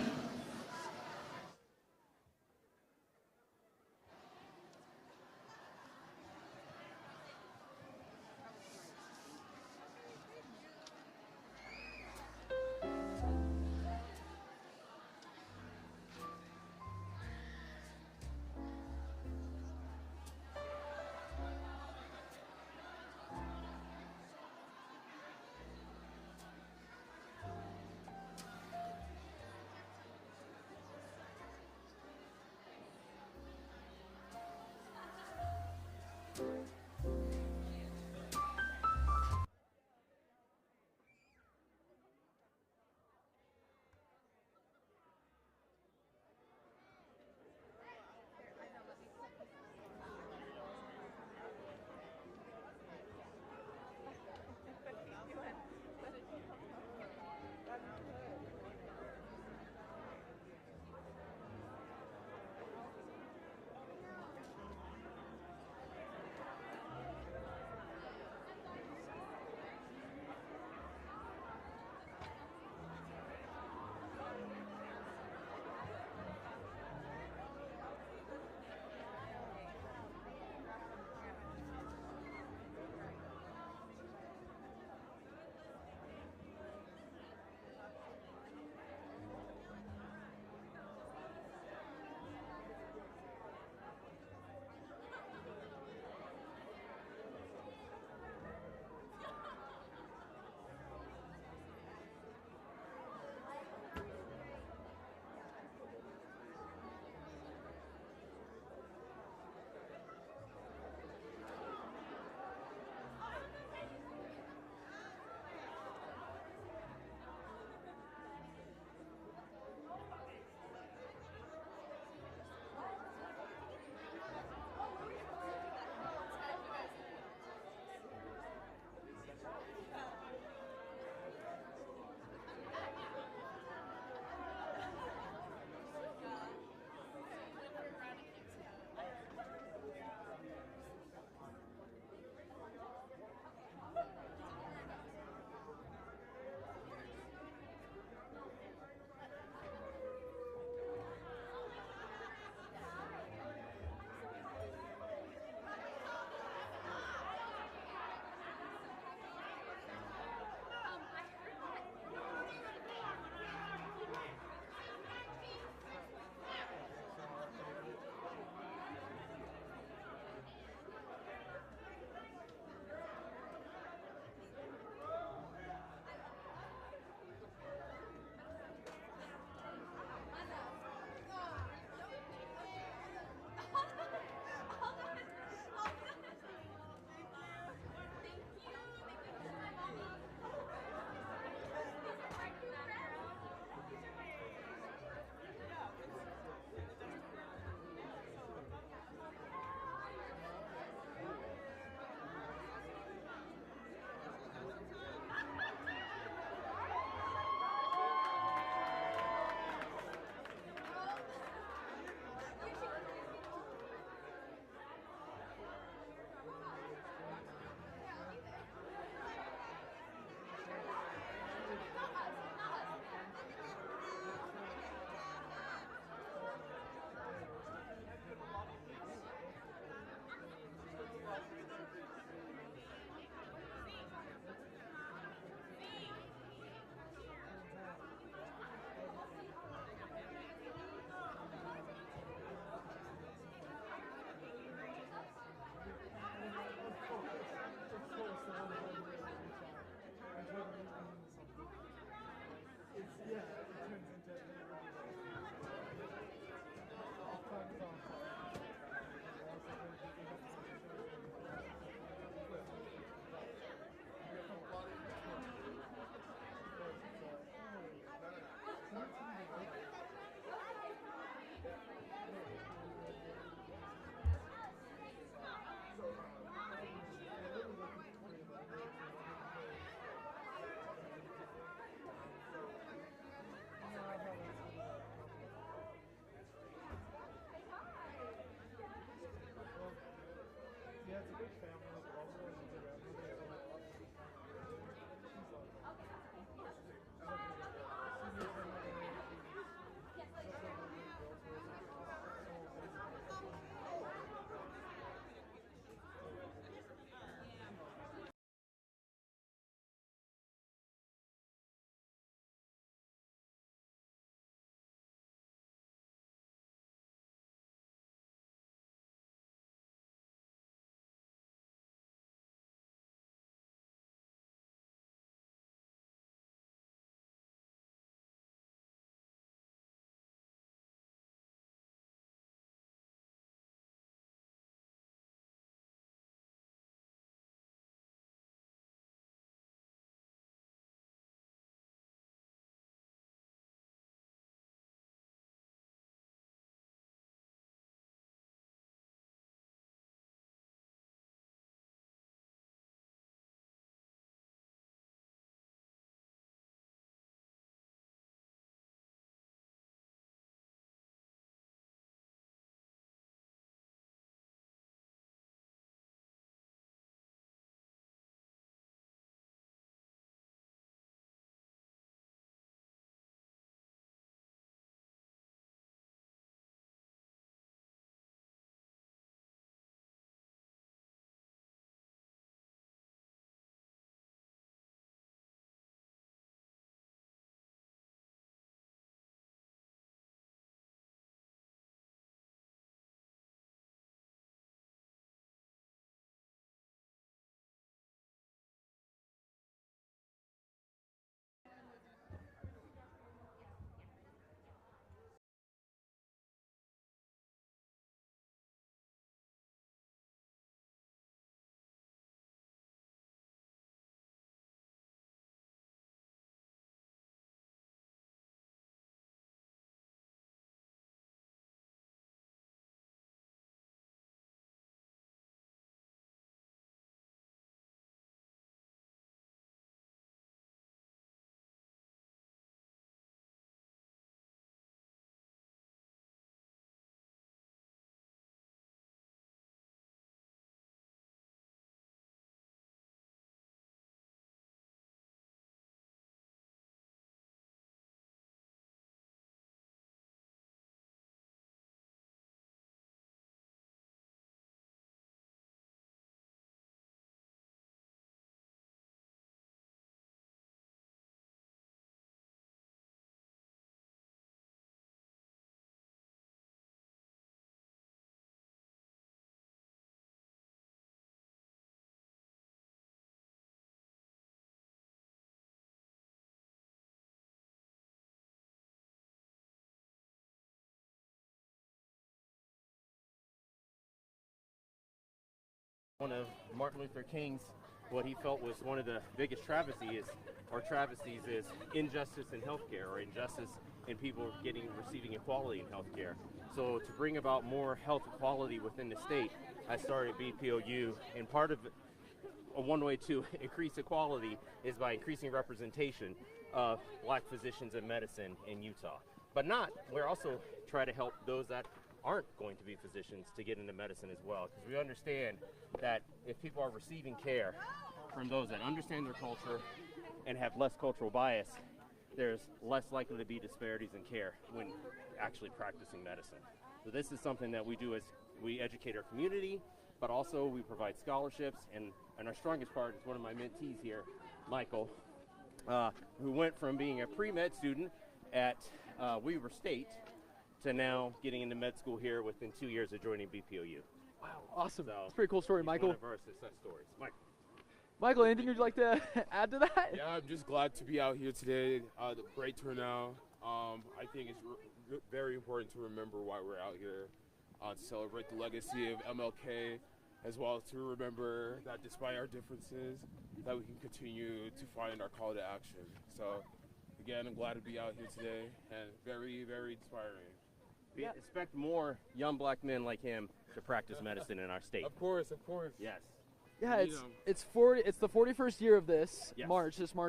One of Martin Luther King's, what he felt was one of the biggest travesties is injustice in healthcare, or injustice in people receiving equality in healthcare. So to bring about more health equality within the state, I started BPOU, and part of one way to increase equality is by increasing representation of black physicians in medicine in Utah. But we're also try to help those that aren't going to be physicians to get into medicine as well, because we understand that if people are receiving care from those that understand their culture and have less cultural bias, there's less likely to be disparities in care when actually practicing medicine. So this is something that we do as we educate our community, but also we provide scholarships, and our strongest part is one of my mentees here, Michael, who went from being a pre-med student at Weber State to now getting into med school here within 2 years of joining BPOU. Wow, awesome. So, that's a pretty cool story, Michael. One of our success stories. Michael, anything you'd like to add to that? Yeah, I'm just glad to be out here today. The great turnout. I think it's very important to remember why we're out here, to celebrate the legacy of MLK, as well as to remember that despite our differences, that we can continue to find our call to action. So, again, I'm glad to be out here today, and very, very inspiring. We expect more young black men like him to practice medicine in our state. Of course, of course. Yes. Yeah, it's the 41st year of this Yes.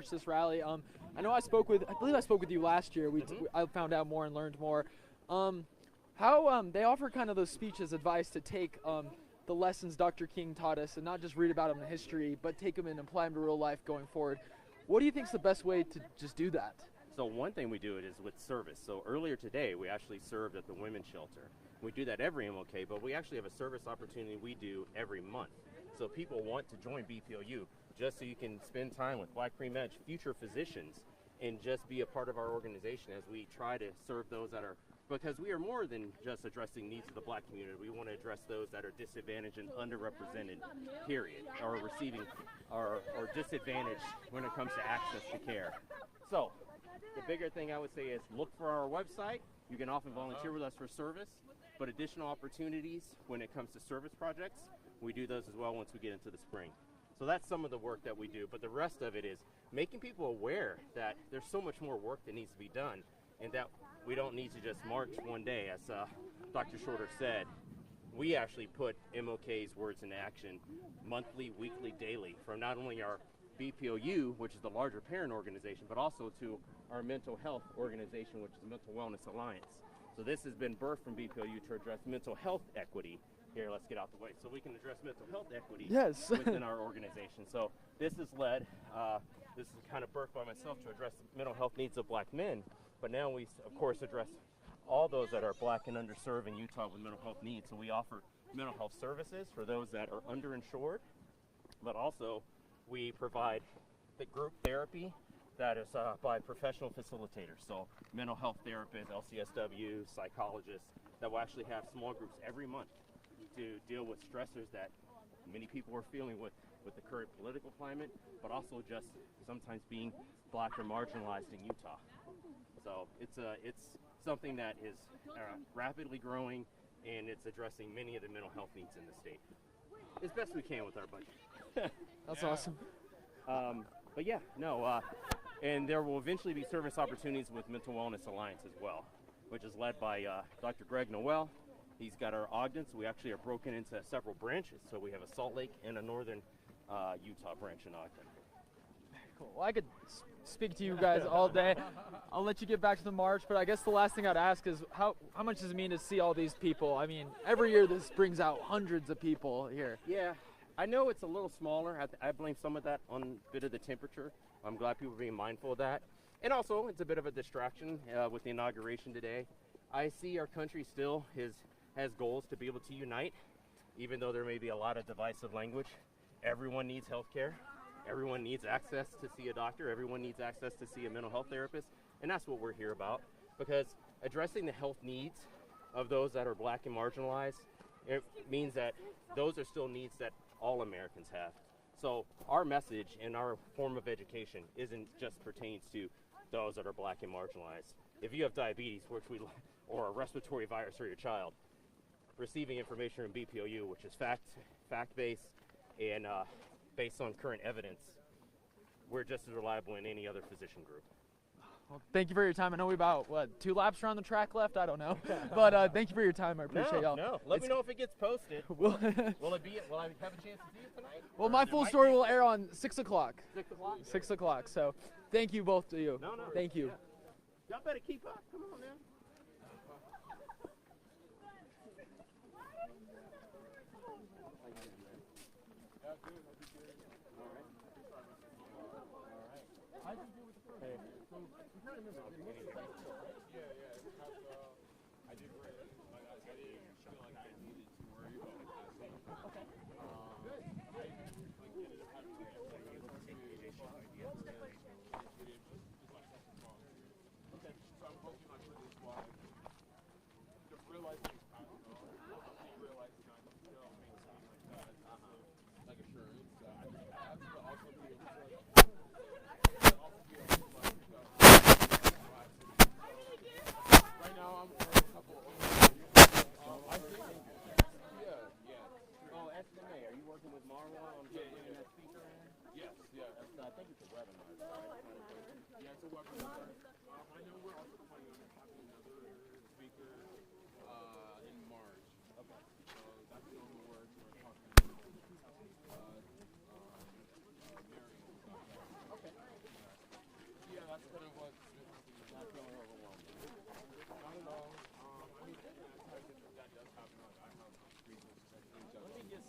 this rally. I know I believe I spoke with you last year. I found out more and learned more. How they offer kind of those speeches, advice to take the lessons Dr. King taught us and not just read about them in history, but take them and apply them to real life going forward. What do you think is the best way to just do that? So one thing we do it is with service. So earlier today, we actually served at the women's shelter. We do that every MLK, but we actually have a service opportunity we do every month. So people want to join BPOU just so you can spend time with Black pre-med, future physicians, and just be a part of our organization as we try to serve those that are, because we are more than just addressing needs of the Black community. We want to address those that are disadvantaged and underrepresented, period, or receiving or disadvantaged when it comes to access to care. So the bigger thing I would say is look for our website. You can often volunteer with us for service, but additional opportunities when it comes to service projects, we do those as well once we get into the spring. So that's some of the work that we do, but the rest of it is making people aware that there's so much more work that needs to be done and that we don't need to just march one day. As Dr. Shorter said, we actually put MLK's words into action monthly, weekly, daily, from not only our BPOU, which is the larger parent organization, but also to our mental health organization, which is the Mental Wellness Alliance. So this has been birthed from BPOU to address mental health equity. Here, let's get out the way so we can address mental health equity within our organization. So this is led, this is kind of birthed by myself to address the mental health needs of Black men, but now we, of course, address all those that are Black and underserved in Utah with mental health needs. So we offer mental health services for those that are underinsured, but also we provide the group therapy that is by professional facilitators. So mental health therapists, LCSW, psychologists that will actually have small groups every month to deal with stressors that many people are feeling with the current political climate, but also just sometimes being Black or marginalized in Utah. So it's something that is rapidly growing, and it's addressing many of the mental health needs in the state as best we can with our budget. That's awesome. But yeah, no, and there will eventually be service opportunities with Mental Wellness Alliance as well, which is led by Dr. Greg Noel. He's got our Ogden, so we actually are broken into several branches. So we have a Salt Lake and a northern Utah branch in Ogden. Cool. Well, I could speak to you guys all day. I'll let you get back to the march, but I guess the last thing I'd ask is how much does it mean to see all these people? I mean, every year this brings out hundreds of people here. Yeah, I know it's a little smaller. I blame some of that on a bit of the temperature. I'm glad people are being mindful of that. And also, it's a bit of a distraction with the inauguration today. I see our country still has goals to be able to unite, even though there may be a lot of divisive language. Everyone needs health care. Everyone needs access to see a doctor. Everyone needs access to see a mental health therapist. And that's what we're here about, because addressing the health needs of those that are Black and marginalized, it means that those are still needs that all Americans have. So our message and our form of education isn't just pertains to those that are Black and marginalized. If you have diabetes, or a respiratory virus for your child, receiving information from BPOU, which is fact-based and based on current evidence, we're just as reliable in any other physician group. Well, thank you for your time. I know we about, 2 laps around the track left? I don't know. But thank you for your time. I appreciate y'all. No, let me know if it gets posted. Will I have a chance to see it tonight? Well, my full story will air on 6 o'clock. 6 o'clock? 6 o'clock. So thank you both of you. No. Thank you. Yeah. Y'all better keep up. Come on now. I did great. I didn't feel like I needed to worry about it. Okay. I ended up having to Okay. So I'm hoping I put this wide. Just realizing it's not, realizing I can still maintain like assurance that I have, but also be able to right now I'm for a couple of I think Oh, SMA, are you working with Marwa on bringing that speaker in? Yes. I think it's a webinar. Yeah, it's a webinar. I know we're also planning on having another speaker in March. Okay. So that's the only work we're talking about. Marion. Okay. Yeah, that's kind of what's not feeling overwhelmed. Not at all. I mean, that does happen. I have reasons to reach out.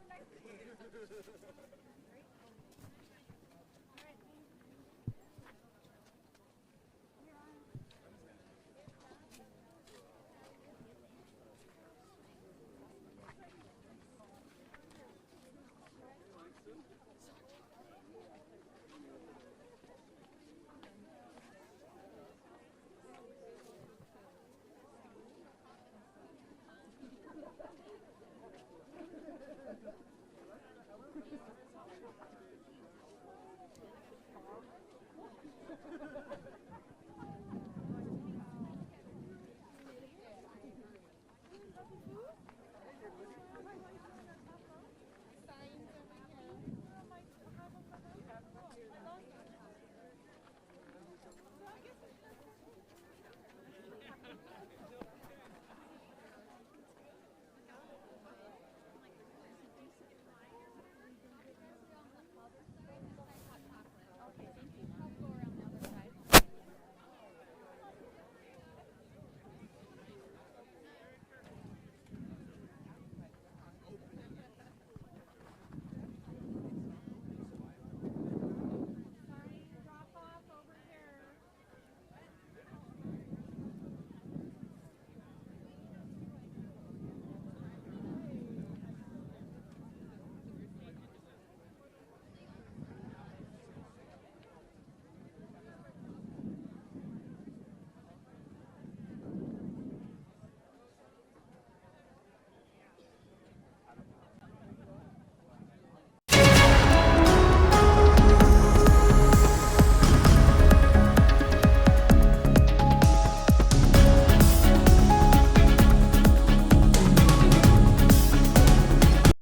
Thank you.